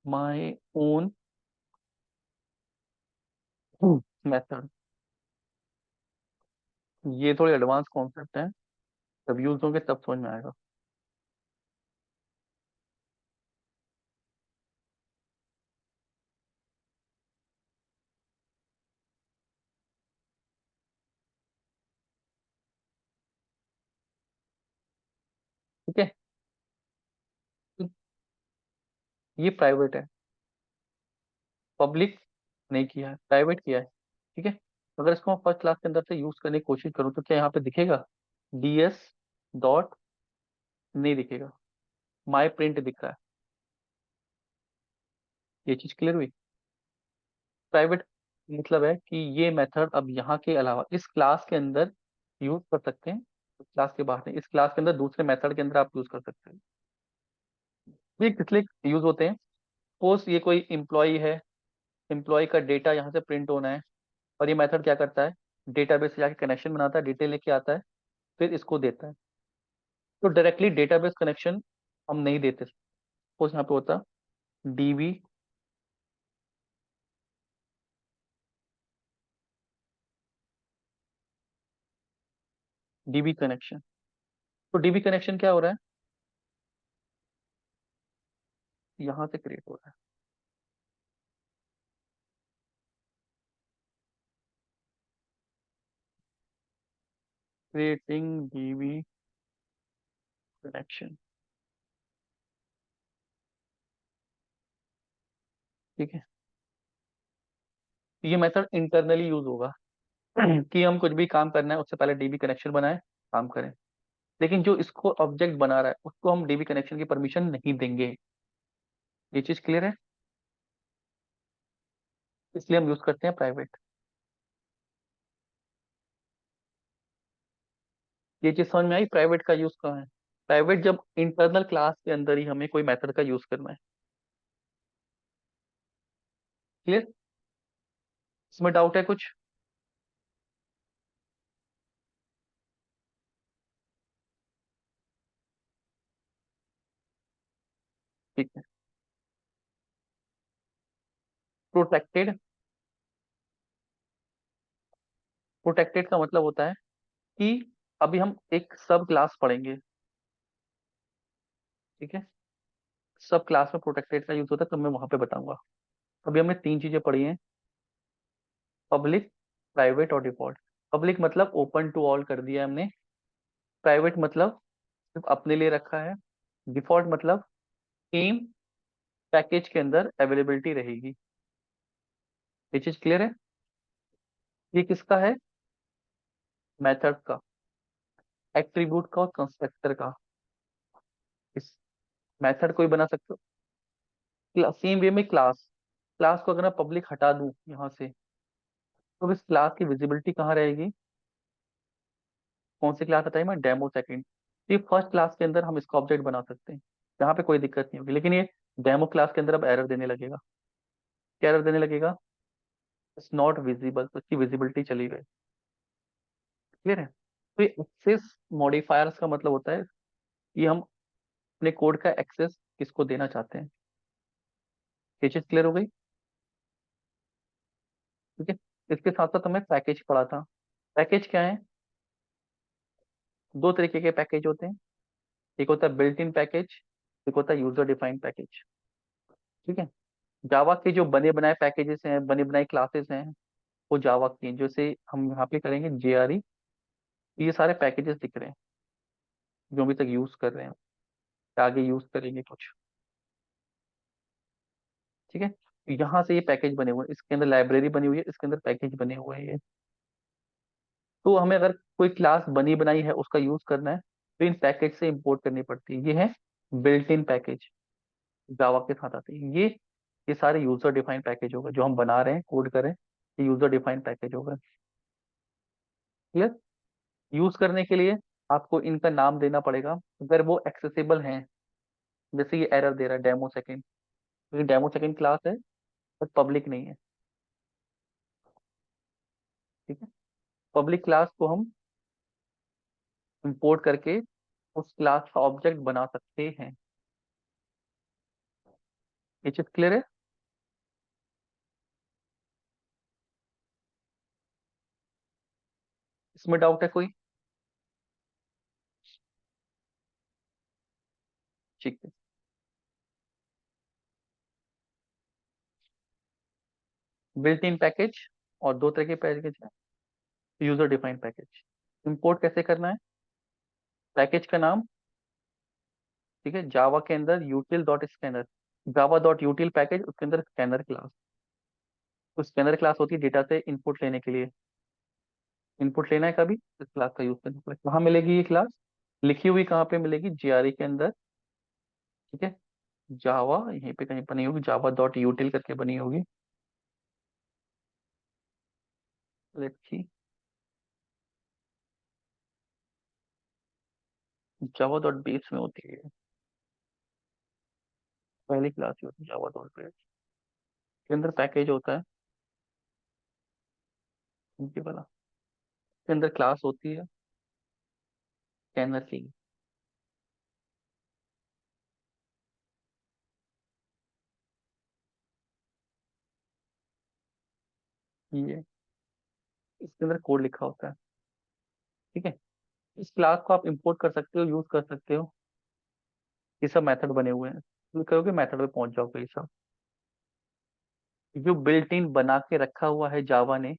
माय ओन मेथड। ये थोड़े एडवांस कॉन्सेप्ट है, जब यूज होंगे तब समझ में आएगा। ठीक है, तो ये प्राइवेट है, पब्लिक नहीं किया है, प्राइवेट किया है। ठीक है, तो अगर इसको मैं फर्स्ट क्लास के अंदर से यूज करने की कोशिश करूँ तो क्या यहाँ पे दिखेगा, ds डॉट, नहीं दिखेगा, माई प्रिंट दिख रहा है। ये चीज क्लियर हुई। प्राइवेट मतलब है कि ये मेथड अब यहाँ के अलावा इस क्लास के अंदर यूज कर सकते हैं, इस क्लास के बाहर नहीं, इस क्लास के अंदर दूसरे मेथड के अंदर आप यूज कर सकते हैं। ये किस लिए यूज होते हैं, सपोज ये कोई इम्प्लॉय है, इम्प्लॉय का डेटा यहाँ से प्रिंट होना है, और ये मेथड क्या करता है, डेटाबेस से जाके कनेक्शन बनाता है, डिटेल लेके आता है, फिर इसको देता है। तो डायरेक्टली डेटाबेस कनेक्शन हम नहीं देते। सपोज यहाँ पे होता डीबी, डीबी कनेक्शन। तो डीबी कनेक्शन क्या हो रहा है, यहाँ से क्रिएट हो रहा है। Creating dB connection. ठीक है, ये मेथड इंटरनली यूज होगा कि हम कुछ भी काम करना है उससे पहले डीबी कनेक्शन बनाए, काम करें। लेकिन जो इसको ऑब्जेक्ट बना रहा है उसको हम डीबी कनेक्शन की परमिशन नहीं देंगे। ये चीज क्लियर है, इसलिए हम यूज करते हैं प्राइवेट। ये चीज समझ में आई, प्राइवेट का यूज कहाँ है, प्राइवेट जब इंटरनल क्लास के अंदर ही हमें कोई मेथड का यूज करना है। क्लियर, इसमें डाउट है कुछ। ठीक है, प्रोटेक्टेड, प्रोटेक्टेड का मतलब होता है कि अभी हम एक सब क्लास पढ़ेंगे। ठीक है, सब क्लास में प्रोटेक्टेड का यूज होता है, तो मैं वहां पे बताऊंगा। अभी हमने तीन चीजें पढ़ी हैं, पब्लिक, प्राइवेट और डिफॉल्ट। पब्लिक मतलब ओपन टू ऑल कर दिया हमने, प्राइवेट मतलब सिर्फ अपने लिए रखा है, डिफॉल्ट मतलब टीम पैकेज के अंदर अवेलेबिलिटी रहेगी। ये चीज क्लियर है। ये किसका है, मेथड का, एट्रीब्यूट का और कंस्ट्रक्टर का। इस मेथड कोई बना सकते हो, सेम वे में क्लास, क्लास को अगर मैं पब्लिक हटा दूं यहाँ से, तो इस क्लास की विजिबिलिटी कहाँ रहेगी, कौन सी क्लास हटाई, मैं डेमो सेकंड। ये फर्स्ट क्लास के अंदर हम इसका ऑब्जेक्ट बना सकते हैं, यहाँ पे कोई दिक्कत नहीं होगी। लेकिन ये डेमो क्लास के अंदर अब एरर देने लगेगा। क्या एरर देने लगेगा, इट्स नॉट विजिबल, तो इसकी विजिबिलिटी चली गई। क्लियर है। तो ये एक्सेस मॉडिफायर्स का मतलब होता है कि हम अपने कोड का एक्सेस किसको देना चाहते हैं। ये चीज क्लियर हो गई। ठीक है, इसके साथ साथ हमें पैकेज पढ़ा था। पैकेज क्या है, दो तरीके के पैकेज होते हैं, एक होता है बिल्ट इन पैकेज, एक होता है यूजर डिफाइंड पैकेज। ठीक है, जावा के जो बने बनाए पैकेजेस हैं, बने बनाए क्लासेस हैं, वो जावा की हैं। जैसे हम यहाँ पे करेंगे JRE, ये सारे पैकेजेस दिख रहे हैं जो अभी तक यूज कर रहे हैं, आगे यूज करेंगे कुछ। ठीक है, यहाँ से ये पैकेज बने हुए हैं, इसके अंदर लाइब्रेरी बनी हुई है, इसके अंदर पैकेज बने हुए हैं ये। तो हमें अगर कोई क्लास बनी बनाई है उसका यूज करना है तो इन पैकेज से इंपोर्ट करनी पड़ती है। ये है बिल्ट इन पैकेज, जावा के साथ आते हैं ये सारे यूजर डिफाइंड पैकेज होगा जो हम बना रहे हैं, कोड कर रहे हैं, ये यूजर डिफाइंड पैकेज होगा। क्लियर? यूज करने के लिए आपको इनका नाम देना पड़ेगा अगर वो एक्सेसिबल हैं। जैसे ये एरर दे रहा है डेमो सेकंड, क्योंकि डेमो सेकंड क्लास है बट पब्लिक नहीं है। ठीक है, पब्लिक क्लास को हम इंपोर्ट करके उस क्लास का ऑब्जेक्ट बना सकते हैं। ये चीज क्लियर है? इसमें डाउट है कोई? ठीक है, बिल्ट इन पैकेज और दो तरह के पैकेज है, यूजर डिफाइंड पैकेज। इंपोर्ट कैसे करना है? पैकेज का नाम, ठीक है, जावा के अंदर यूटिल dot scanner, Java dot यूटिल package, उसके अंदर स्कैनर क्लास। तो स्कैनर क्लास होती है डेटा से इनपुट लेने के लिए। इनपुट लेना है कभी, इस क्लास का यूज करना पड़ेगा। कहाँ मिलेगी ये क्लास? लिखी हुई कहाँ पे मिलेगी? JRE के अंदर। ठीक है, जावा यहीं पे कहीं बनी होगी, जावा डॉट यूटिल करके बनी होगी। Let's see, Java dot base में होती है, पहली क्लास ही होती है जावा डॉट बेस के अंदर। पैकेज होता है इनके वाला, के अंदर क्लास होती है स्कैनर की। ये इसके अंदर कोड लिखा होता है। ठीक है, इस क्लास को आप इंपोर्ट कर सकते हो, यूज कर सकते हो। ये सब मेथड बने हुए हैं, क्लिक करोगे मेथड पे पहुंच जाओगे। ये सब जो बिल्ट इन बना के रखा हुआ है जावा ने,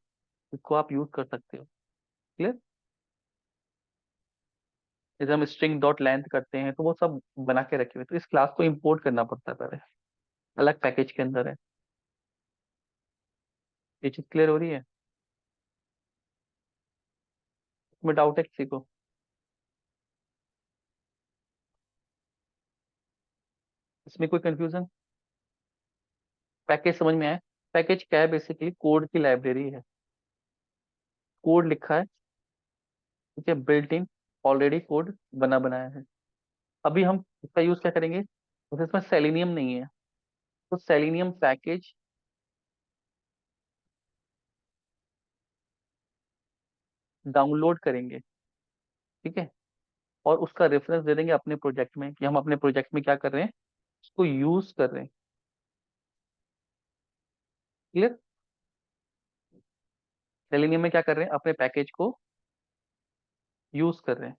इसको आप यूज कर सकते हो। क्लियर? जैसे हम स्ट्रिंग डॉट लेंथ करते हैं तो वो सब बना के रखे हुए, तो इस क्लास को इंपोर्ट करना पड़ता है पहले, अलग पैकेज के अंदर है। ये चीज क्लियर हो रही है? इसमें डाउट है किसी को? इसमें कोई कंफ्यूजन? पैकेज समझ में आया? पैकेज क्या है? बेसिकली कोड की लाइब्रेरी है, कोड लिखा है, ठीक है, बिल्ट इन, ऑलरेडी कोड बना बनाया है। अभी हम इसका यूज क्या करेंगे? तो इसमें सेलेनियम नहीं है, तो सेलेनियम पैकेज डाउनलोड करेंगे। ठीक है, और उसका रेफरेंस दे देंगे अपने प्रोजेक्ट में कि हम अपने प्रोजेक्ट में क्या कर रहे हैं, उसको यूज कर रहे हैं। क्लियर? सेलेनियम में क्या कर रहे हैं, अपने पैकेज को यूज कर रहे हैं।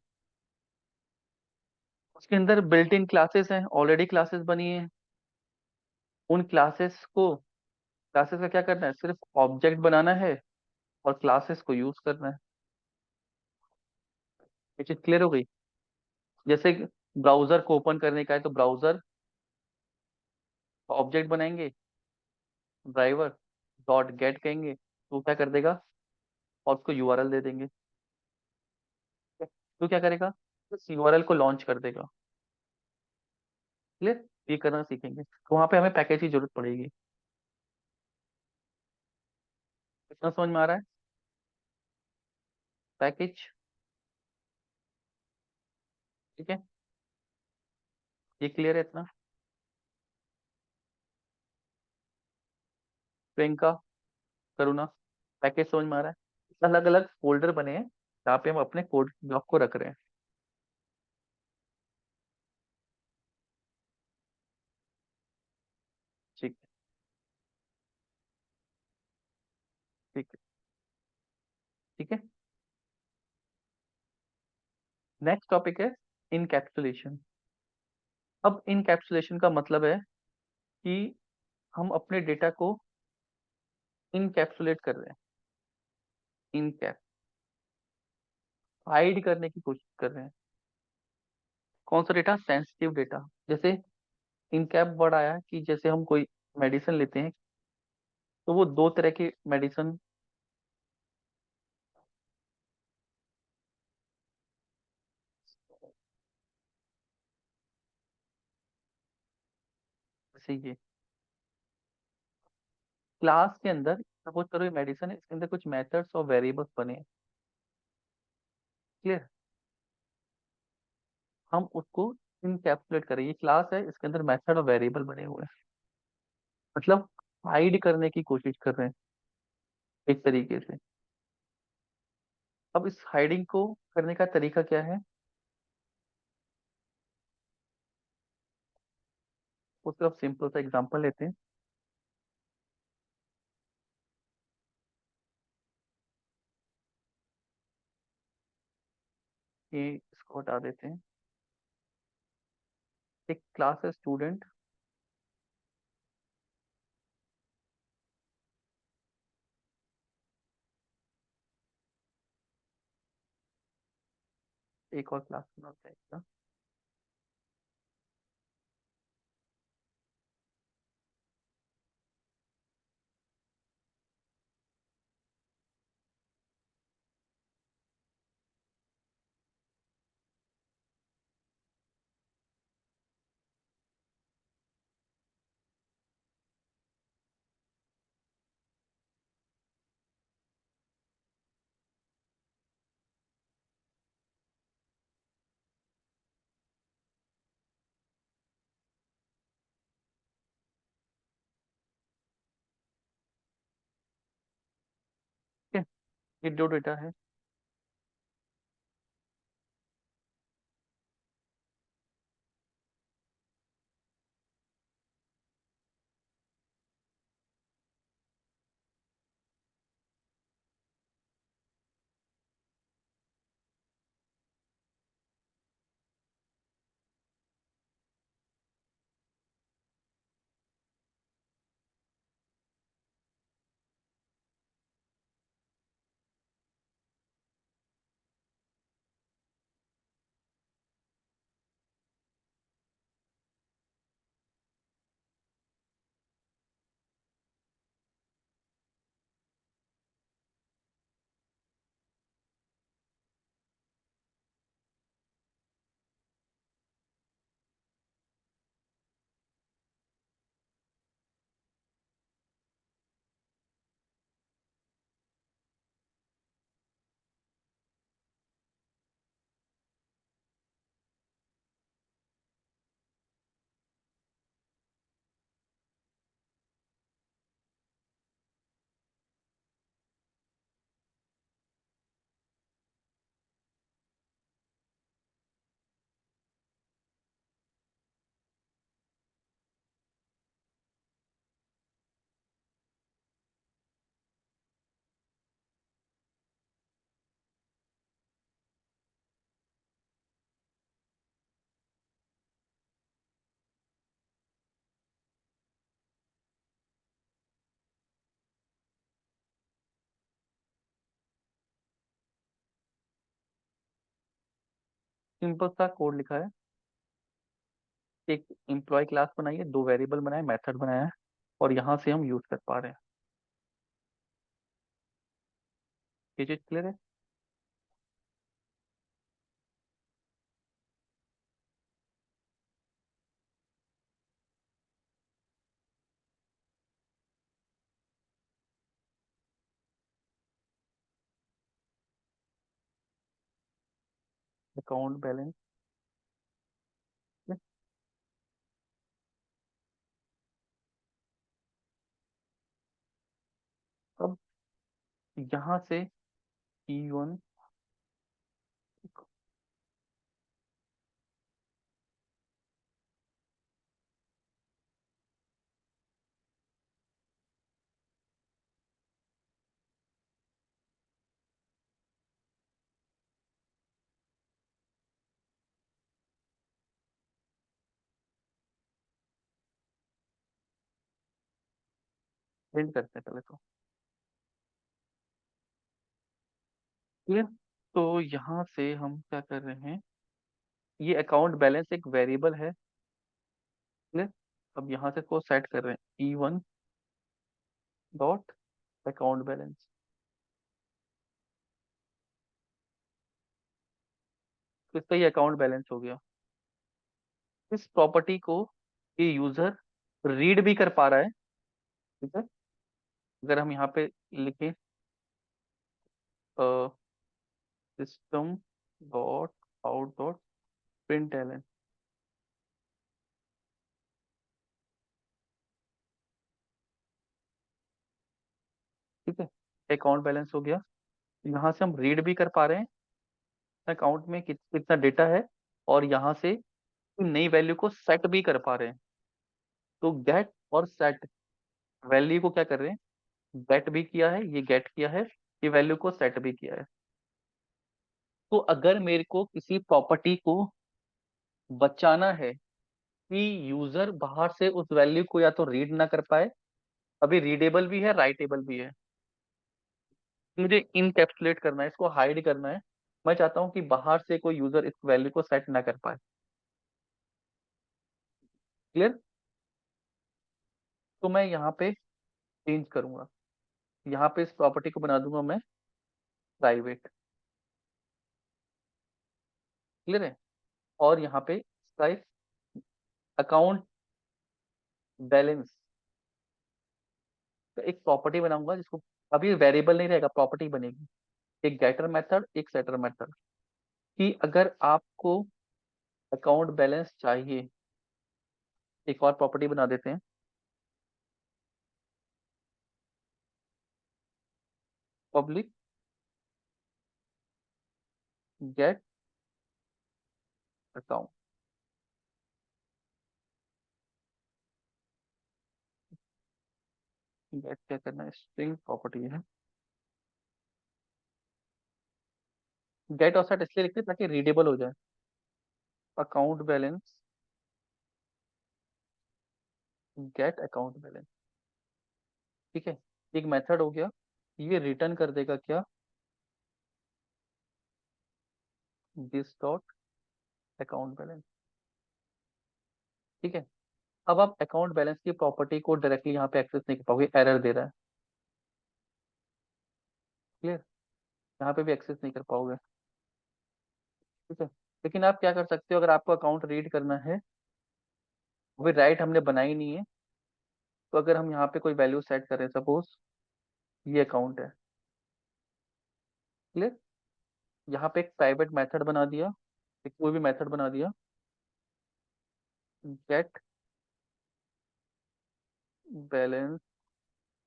उसके अंदर बिल्ट इन क्लासेस हैं, ऑलरेडी क्लासेस बनी है। उन क्लासेस का क्या करना है, सिर्फ ऑब्जेक्ट बनाना है और क्लासेस को यूज करना है। ये चीज क्लियर हो गई? जैसे ब्राउजर को ओपन करने का है तो ब्राउजर ऑब्जेक्ट बनाएंगे, ड्राइवर डॉट गेट कहेंगे तो क्या कर देगा, और उसको URL दे देंगे। तो क्या करेगा, उस URL को लॉन्च कर देगा। क्लियर? ये करना सीखेंगे तो वहां पे हमें पैकेज की जरूरत पड़ेगी। कितना समझ में आ रहा है? पैकेज, ठीक है, ये क्लियर है इतना? प्रियंका, करुणा, पैकेज समझ में आ रहा है? अलग अलग फोल्डर बने हैं जहाँ पे हम अपने कोड ब्लॉक को रख रहे हैं। ठीक है, ठीक है, ठीक है। नेक्स्ट टॉपिक है इनकैप्सुलेशन। अब इनकैप्सुलेशन का मतलब है कि हम अपने डेटा को इनकैप्सुलेट कर रहे हैं। इन कैप हाइड करने की कोशिश कर रहे हैं। कौन सा डेटा? Sensitive data. जैसे इन कैप वर्ड आया है कि जैसे हम कोई मेडिसिन लेते हैं तो वो दो तरह की मेडिसिन, जैसे ये क्लास के अंदर सपोज करो ये मेडिसिन है, इसके अंदर कुछ मेथड्स और वेरिएबल्स बने हैं। क्लियर? हम उसको इनकैप्सुलेट करें, ये क्लास है, इसके अंदर मेथड और वेरिएबल बने हुए हैं, मतलब हाइड करने की कोशिश कर रहे हैं एक तरीके से। अब इस हाइडिंग को करने का तरीका क्या है? उसका अब सिंपल सा एग्जांपल लेते हैं कि इसको हटा देते हैं। एक क्लास है स्टूडेंट, एक और क्लास बनाते हैं इसका। ठीक है, ये दो डेटा है। सिंपल सा कोड लिखा है, एक एम्प्लॉय क्लास बनाई है, दो वेरिएबल बनाए, मेथड बनाया है, और यहाँ से हम यूज कर पा रहे हैं। ये चीज क्लियर है? Account balance. अब यहाँ से E1 प्रिंट करते हैं पहले तो। क्लियर। तो यहाँ से हम क्या कर रहे हैं, ये अकाउंट बैलेंस एक वेरिएबल है। क्लियर। अब यहाँ से इसको सेट कर रहे हैं E1 डॉट अकाउंट बैलेंस। तो इसका ये अकाउंट बैलेंस हो गया। इस प्रॉपर्टी को ये यूजर रीड भी कर पा रहा है। ठीक है। अगर हम यहाँ पे लिखें system dot out dot print ln. ठीक है। अकाउंट बैलेंस हो गया। यहाँ से हम रीड भी कर पा रहे हैं अकाउंट में कितना डेटा है, और यहाँ से नई वैल्यू को सेट भी कर पा रहे हैं। तो गेट और सेट वैल्यू को क्या कर रहे हैं, गेट भी किया है, ये गेट किया है, ये वैल्यू को सेट भी किया है। तो अगर मेरे को किसी प्रॉपर्टी को बचाना है कि यूजर बाहर से उस वैल्यू को या तो रीड ना कर पाए, अभी रीडेबल भी है राइटेबल भी है, मुझे इनकैप्सुलेट करना है, इसको हाइड करना है। मैं चाहता हूं कि बाहर से कोई यूजर इस वैल्यू को सेट ना कर पाए। क्लियर। तो मैं यहाँ पे चेंज करूंगा, यहाँ पे इस प्रॉपर्टी को बना दूंगा मैं प्राइवेट। क्लियर है। और यहाँ पे इसका एक अकाउंट बैलेंस का एक प्रॉपर्टी बनाऊंगा, जिसको अभी वेरिएबल नहीं रहेगा, प्रॉपर्टी बनेगी। एक गेटर मेथड, एक सेटर मेथड, कि अगर आपको अकाउंट बैलेंस चाहिए, एक और प्रॉपर्टी बना देते हैं, पब्लिक गेट अकाउंट। गेट क्या करना है, स्ट्रिंग प्रॉपर्टी है। गेट और सेट इसलिए लिखते हैं ताकि रीडेबल हो जाए। Account balance gate account balance. ठीक है। एक मेथड हो गया, ये रिटर्न कर देगा क्या, दिस डॉट अकाउंट बैलेंस। ठीक है। अब आप अकाउंट बैलेंस की प्रॉपर्टी को डायरेक्टली यहाँ पे एक्सेस नहीं कर पाओगे, एरर दे रहा है। क्लियर। यहाँ पे भी एक्सेस नहीं कर पाओगे। ठीक है। लेकिन आप क्या कर सकते हो, अगर आपको अकाउंट रीड करना है, वो राइट हमने बनाई नहीं है, तो अगर हम यहाँ पे कोई वैल्यू सेट करें, सपोज ये अकाउंट है। क्लियर। यहाँ पे एक प्राइवेट मेथड बना दिया, एक कोई भी मेथड बना दिया, गेट बैलेंस,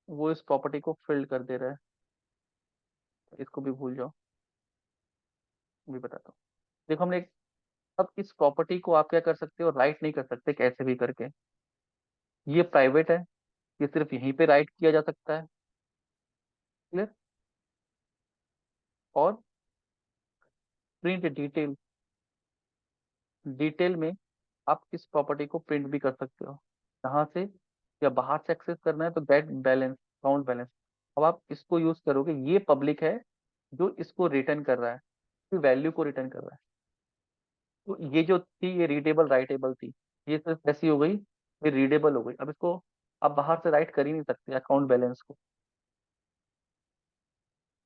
वो इस प्रॉपर्टी को फिल्ड कर दे रहा है। इसको भी भूल जाओ, भी बताता हूँ। देखो हमने अब इस प्रॉपर्टी को आप क्या कर सकते हो, राइट नहीं कर सकते कैसे भी करके। ये प्राइवेट है, ये सिर्फ यहीं पे राइट किया जा सकता है। क्लियर। और प्रिंट डिटेल, डिटेल में आप इस प्रॉपर्टी को प्रिंट भी कर सकते हो, यहाँ से या बाहर से एक्सेस करना है तो गेट बैलेंस अकाउंट बैलेंस। अब आप इसको यूज करोगे, ये पब्लिक है जो इसको रिटर्न कर रहा है, वैल्यू को रिटर्न कर रहा है। तो ये जो थी ये रीडेबल राइटेबल थी, ये सिर्फ ऐसी हो गई, ये रीडेबल हो गई। अब इसको आप बाहर से राइट कर ही नहीं सकते अकाउंट बैलेंस को।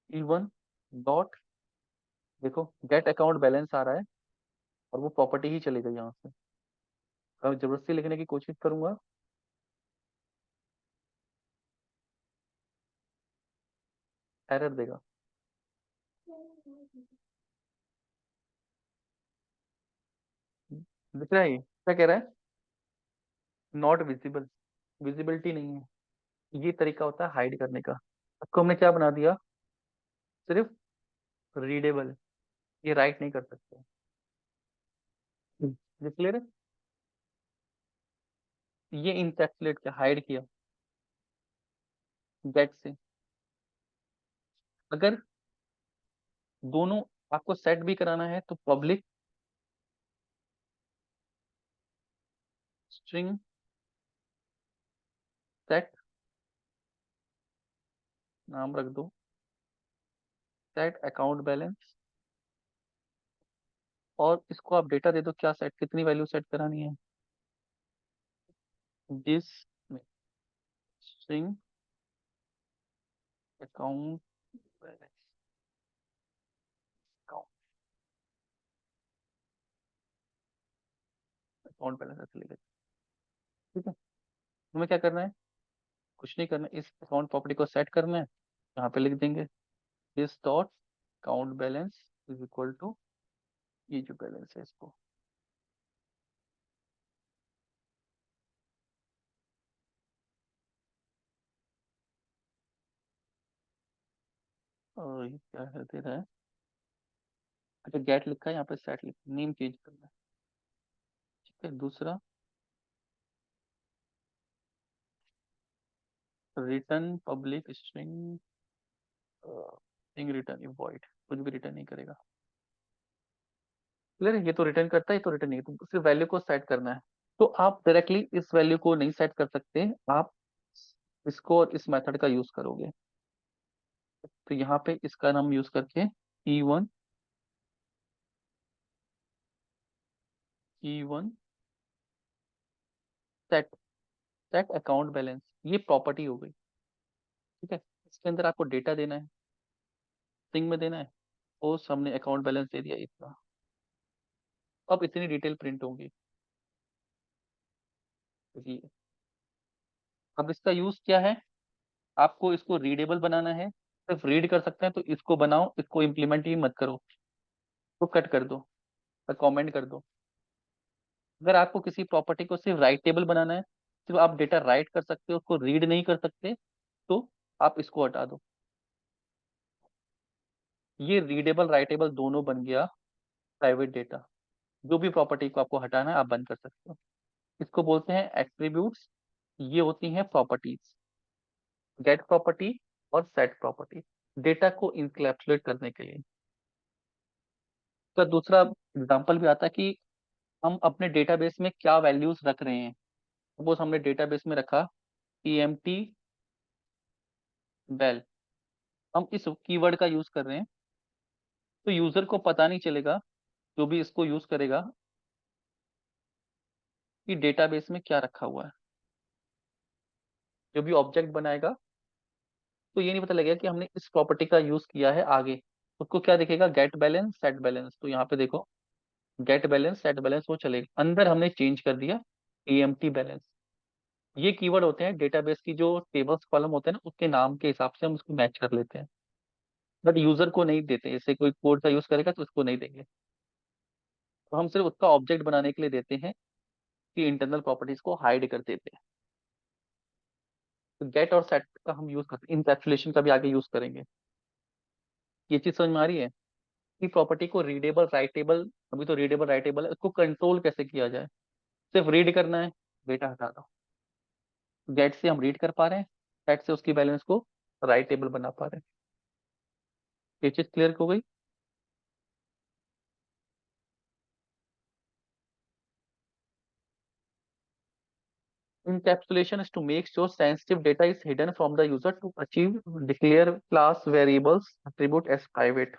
E1 डॉट, देखो गेट अकाउंट बैलेंस आ रहा है, और वो प्रॉपर्टी ही चली गई यहाँ से। अगर जबरदस्ती से लिखने की कोशिश करूंगा, एरर देगा। दिख रहा है, ये क्या कह रहा है, नॉट विजिबल, विजिबिलिटी नहीं है। ये तरीका होता है हाइड करने का। इसको हमने क्या बना दिया, सिर्फ रीडेबल, ये राइट नहीं कर सकते। ये क्लियर है। ये इंकैप्सुलेट किया, हाइड किया गेट से। अगर दोनों आपको सेट भी कराना है तो पब्लिक स्ट्रिंग सेट नाम रख दो, सेट अकाउंट बैलेंस, और इसको आप डेटा दे दो, क्या सेट, कितनी वैल्यू सेट करानी है। This string account balance, account balance ऐसे लिखे, ठीक है। तुम्हें क्या करना है, कुछ नहीं करना, इस अकाउंट प्रॉपर्टी को सेट करना है, यहाँ पे लिख देंगे this dot account balance is equal to, ये जो बैलेंस है इसको, और ये क्या है दे रहा है, अच्छा गेट लिखा है यहाँ पे, सेट लिखा, नेम चेंज करना है, ठीक है। दूसरा return public string, string return void, कुछ भी रिटर्न नहीं करेगा, क्लियर है। ये तो रिटर्न करता है, ये तो रिटर्न नहीं, तो सिर्फ वैल्यू को सेट करना है। तो आप डायरेक्टली इस वैल्यू को नहीं सेट कर सकते, आप इसको और इस मेथड का यूज करोगे। तो यहाँ पे इसका नाम यूज करके E one set, set account balance, ये प्रॉपर्टी हो गई, ठीक है। इसके अंदर आपको डेटा देना है, स्ट्रिंग में देना है, और हमने अकाउंट बैलेंस दे दिया इतना। अब इतनी डिटेल प्रिंट होंगी, जी। अब इसका यूज क्या है, आपको इसको रीडेबल बनाना है, सिर्फ रीड कर सकते हैं तो इसको बनाओ, इसको इम्प्लीमेंट ही मत करो, तो कट कर दो, कमेंट कर दो। अगर आपको किसी प्रॉपर्टी को सिर्फ राइटेबल बनाना है, सिर्फ आप डेटा राइट कर सकते हो, उसको रीड नहीं कर सकते, तो आप इसको हटा दो। ये रीडेबल राइटेबल दोनों बन गया प्राइवेट डेटा। जो भी प्रॉपर्टी को आपको हटाना है आप बंद कर सकते हो। इसको बोलते हैं एट्रीब्यूट्स, ये होती हैं प्रॉपर्टीज, गेट प्रॉपर्टी और सेट प्रॉपर्टी, डेटा को इंक्लैप्सुलेट करने के लिए। तो दूसरा एग्जांपल भी आता है कि हम अपने डेटाबेस में क्या वैल्यूज रख रहे हैं। सपोज हमने डेटाबेस में रखा ईएमटी बेल, हम इस कीवर्ड का यूज कर रहे हैं, तो यूजर को पता नहीं चलेगा, जो भी इसको यूज करेगा, कि डेटाबेस में क्या रखा हुआ है। जो भी ऑब्जेक्ट बनाएगा, तो ये नहीं पता लगेगा कि हमने इस प्रॉपर्टी का यूज किया है आगे। उसको क्या दिखेगा, गेट बैलेंस सेट बैलेंस, तो यहाँ पे देखो गेट बैलेंस सेट बैलेंस वो चलेगा, अंदर हमने चेंज कर दिया ईएमटी बैलेंस। ये कीवर्ड होते हैं डेटाबेस की, जो टेबल्स कॉलम होते हैं ना, उसके नाम के हिसाब से हम उसको मैच कर लेते हैं, बट यूजर को नहीं देते। जैसे कोई कोड का यूज करेगा तो उसको नहीं देंगे, तो हम सिर्फ उसका ऑब्जेक्ट बनाने के लिए देते हैं, कि इंटरनल प्रॉपर्टीज को हाइड कर देते हैं। तो गेट और सेट का हम यूज करते हैं, इंकैप्सुलेशन का भी आगे यूज करेंगे। ये चीज समझ में आ रही है, कि प्रॉपर्टी को रीडेबल राइटेबल, अभी तो रीडेबल राइटेबल है, उसको कंट्रोल कैसे किया जाए। सिर्फ रीड करना है, डेटा हटा दो। गेट से हम रीड कर पा रहे हैं, सेट से उसकी बैलेंस को राइटेबल बना पा रहे हैं। ये चीज क्लियर हो गई। Encapsulation is to make sure sensitive data is hidden from the user to achieve declare class variables attribute as private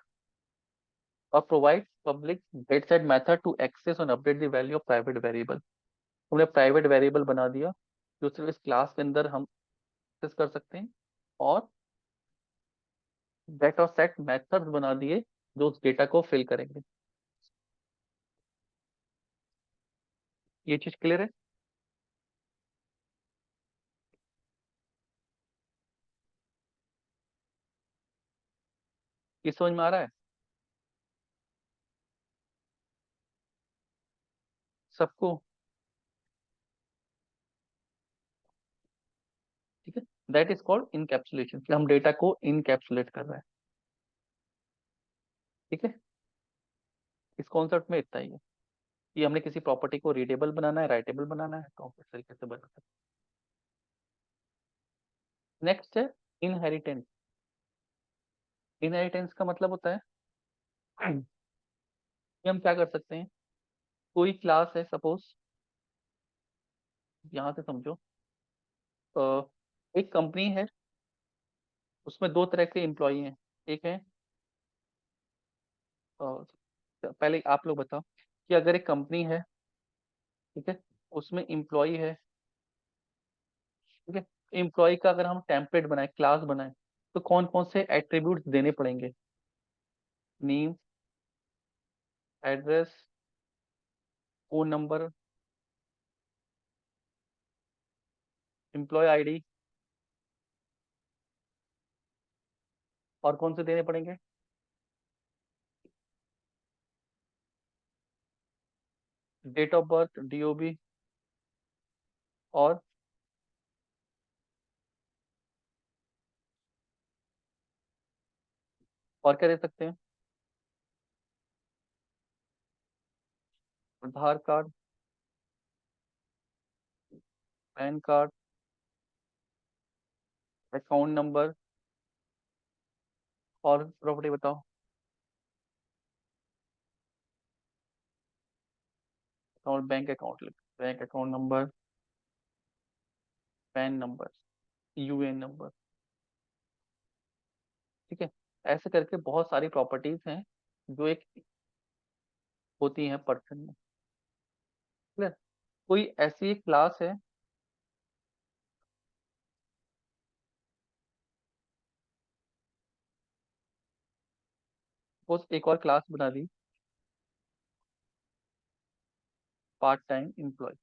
or provide public getSet method to access and update the value of private variable। हमने private variable बना दिया, जो सिर्फ इस class के अंदर हम access कर सकते हैं, और गेट और सेट मेथड्स बना दिए, जो उस डेटा को फिल करेंगे। ये चीज क्लियर है। ये समझ में आ रहा है सबको, ठीक है। दैट इज कॉल्ड इनकैप्सुलेशन, कि हम डेटा को इनकैप्सुलेट कर रहे हैं, ठीक है। इस कॉन्सेप्ट में इतना ही है, कि हमने किसी प्रॉपर्टी को रीडेबल बनाना है, राइटेबल बनाना है, तो हम इस तरीके से बना सकते हैं। नेक्स्ट है इनहेरिटेंस। इनहेरिटेंस का मतलब होता है कि हम क्या कर सकते हैं, कोई क्लास है सपोज, यहाँ से समझो, एक कंपनी है, उसमें दो तरह के एम्प्लॉई हैं। एक है और पहले आप लोग बताओ कि अगर एक कंपनी है, ठीक है, उसमें एम्प्लॉय है, ठीक है, एम्प्लॉय का अगर हम टेम्पलेट बनाए, क्लास बनाए, तो कौन कौन से एट्रीब्यूट्स देने पड़ेंगे? Name, address, phone number, employee ID, और कौन से देने पड़ेंगे? डेट ऑफ बर्थ, डीओबी, और क्या दे सकते हैं? Aadhaar card, PAN card, account number, और प्रॉपर्टी बताओ। अकाउंट, बैंक अकाउंट लिख, bank account number, PAN number, UN number, ठीक है। ऐसे करके बहुत सारी प्रॉपर्टीज हैं जो एक होती हैं पर्सन में। क्लियर? कोई ऐसी एक क्लास है, वो एक और क्लास बना दी, पार्ट टाइम एम्प्लॉय।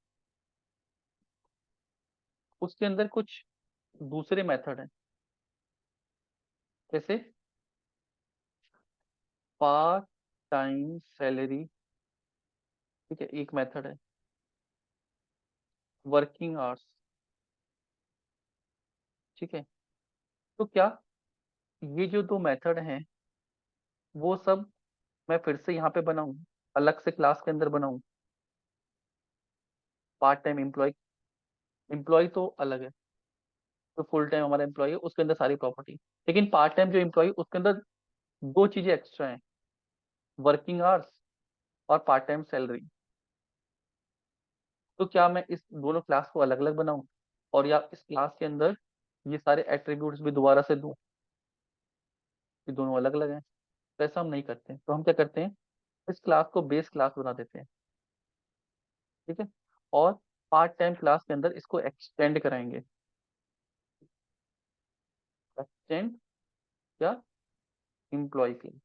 उसके अंदर कुछ दूसरे मेथड हैं, जैसे पार्ट टाइम सैलरी, ठीक है, एक मेथड है। वर्किंग आवर्स, ठीक है। तो क्या ये जो दो मेथड हैं, वो सब मैं फिर से यहाँ पे बनाऊं, अलग से क्लास के अंदर बनाऊं? पार्ट टाइम एम्प्लॉय, एम्प्लॉय तो अलग है, तो फुल टाइम हमारा एम्प्लॉय है, उसके अंदर सारी प्रॉपर्टी। लेकिन पार्ट टाइम जो एम्प्लॉय, उसके अंदर दो चीजें एक्स्ट्रा हैं, वर्किंग आवर्स और पार्ट टाइम सैलरी। तो क्या मैं इस दोनों क्लास को अलग अलग बनाऊं, और या इस क्लास के अंदर ये सारे एट्रीब्यूट्स भी दोबारा से दूं कि दोनों अलग अलग हैं? तो ऐसा हम नहीं करते हैं। तो हम क्या करते हैं, इस क्लास को बेस क्लास बना देते हैं, ठीक है, और पार्ट टाइम क्लास के अंदर इसको एक्सटेंड कराएंगे। एक्सटेंड क्या? एम्प्लॉय के लिए।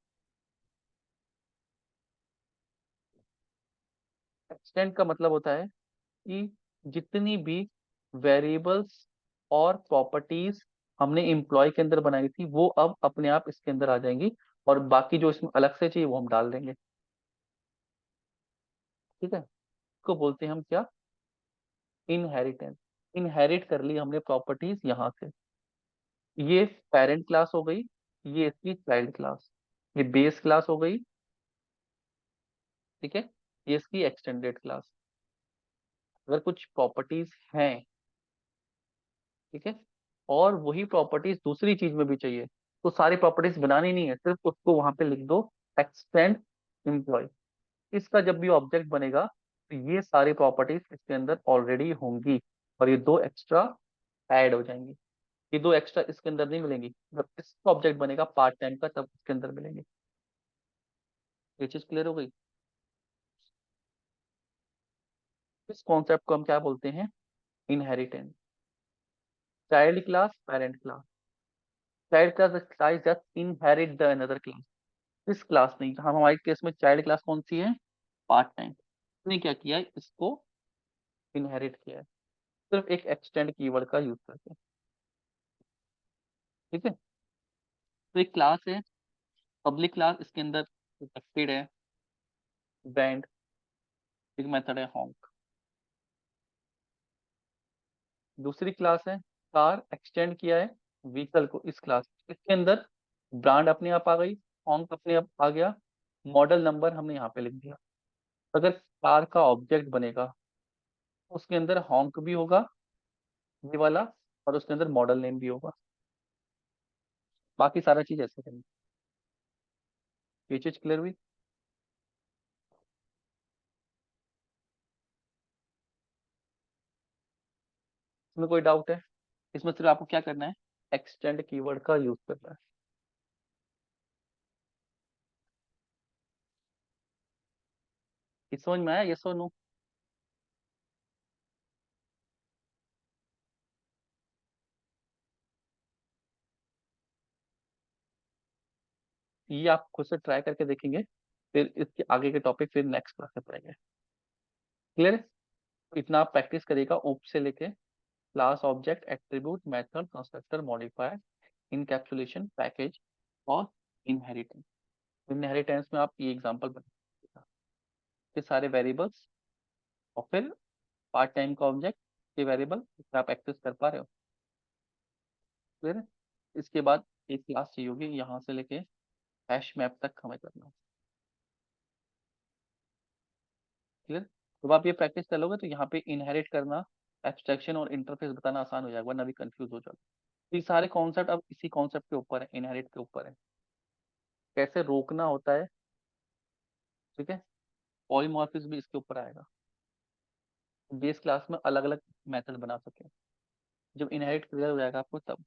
एक्सटेंड का मतलब होता है कि जितनी भी वेरिएबल्स और प्रॉपर्टीज हमने एम्प्लॉय के अंदर बनाई थी, वो अब अपने आप इसके अंदर आ जाएंगी, और बाकी जो इसमें अलग से चाहिए वो हम डाल देंगे, ठीक है। इसको बोलते हैं हम क्या? इनहेरिटेंस। इनहेरिट कर ली हमने प्रॉपर्टीज यहाँ से। ये पेरेंट क्लास हो गई, ये इसकी चाइल्ड क्लास, ये बेस क्लास हो गई, ठीक है, ये इसकी एक्सटेंडेड क्लास। अगर कुछ प्रॉपर्टीज हैं, ठीक है, और वही प्रॉपर्टीज दूसरी चीज में भी चाहिए, तो सारी प्रॉपर्टीज बनानी नहीं है, सिर्फ उसको वहां पे लिख दो, एक्सटेंड एम्प्लॉय। इसका जब भी ऑब्जेक्ट बनेगा, तो ये सारी प्रॉपर्टीज इसके अंदर ऑलरेडी होंगी, और ये दो एक्स्ट्रा ऐड हो जाएंगी। ये दो एक्स्ट्रा इसके अंदर नहीं मिलेंगी, जब इसका ऑब्जेक्ट बनेगा पार्ट टाइम का, तब इसके अंदर मिलेंगे। ये चीज क्लियर हो गई? इस कॉन्सेप्ट को हम क्या बोलते हैं? Inheritance. Child class, parent class. Child class just inherit the another class. इस क्लास नहीं, हम हमारे केस में चाइल्ड क्लास कौन सी है? Part time. इसने क्या किया है, इसको इनहेरिट किया है, सिर्फ एक एक्सटेंड कीवर्ड का यूज करके, ठीक है। तो एक क्लास है पब्लिक क्लास, इसके अंदर प्रोटेक्टेड है ब्रांड, एक मेथड है honk। दूसरी क्लास है कार, एक्सटेंड किया है व्हीकल को, इस क्लास, इसके अंदर ब्रांड अपने आप आ गई, honk अपने आप आ गया, मॉडल नंबर हमने यहाँ पे लिख दिया। अगर कार का ऑब्जेक्ट बनेगा, उसके अंदर honk भी होगा, ये वाला, और उसके अंदर मॉडल नेम भी होगा। बाकी सारा चीज ऐसे करेंगे। ये चीज क्लियर हुई? इसमें कोई डाउट है? इसमें सिर्फ आपको क्या करना है, एक्सटेंड कीवर्ड का यूज करना है। ये समझ में आया, ये सो नो? ये आप खुद से ट्राई करके देखेंगे, फिर इसके आगे के टॉपिक फिर नेक्स्ट क्लास में पढ़ेंगे। क्लियर है? तो इतना आप प्रैक्टिस करिएगा, ओप से लेके class, object, attribute, method, constructor, modifier, encapsulation, package और इनहेरिटेंस। इनहेरिटेंस में आप ये एग्जांपल बनाइएगा, फिर सारे वेरिएबल्स, और फिर पार्ट टाइम का ऑब्जेक्ट, ये वेरिएबल आप एक्सेस कर पा रहे हो। क्लियर है? इसके बाद एक क्लास चाहिए होगी यहाँ से लेके हैश मैप तक हमें करना। क्लियर? जब आप ये प्रैक्टिस कर लोगे तो यहाँ पे इनहेरिट करना, एब्स्ट्रैक्शन और इंटरफेस बताना आसान हो जाएगा, वरना भी कंफ्यूज हो जाओगे। तो ये सारे कॉन्सेप्ट अब इसी कॉन्सेप्ट के ऊपर है, इनहेरिट के ऊपर है, कैसे रोकना होता है। ठीक है? पॉलीमॉर्फिज्म भी इसके ऊपर आएगा, बेस क्लास में अलग अलग मेथड बना सके। जब इनहेरिट क्लियर हो जाएगा आपको तब।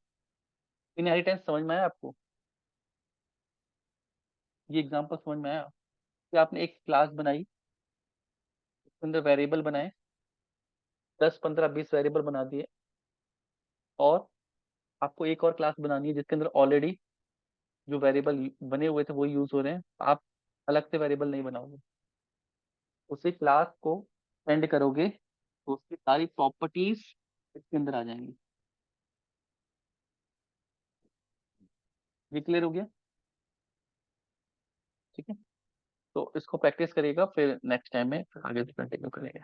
इनहेरिटेंस समझ में आया आपको? ये एग्जांपल समझ में आया कि आपने एक क्लास बनाई, उसके अंदर वेरिएबल बनाए, 10 15 20 वेरिएबल बना दिए, और आपको एक और क्लास बनानी है जिसके अंदर ऑलरेडी जो वेरिएबल बने हुए थे वो यूज हो रहे हैं, आप अलग से वेरिएबल नहीं बनाओगे, उसी क्लास को सेंड करोगे तो उसकी सारी प्रॉपर्टीज इसके अंदर आ जाएंगी। ये क्लियर हो गया? ठीक है, तो इसको प्रैक्टिस करिएगा, फिर नेक्स्ट टाइम में फिर आगे कंटिन्यू करेंगे।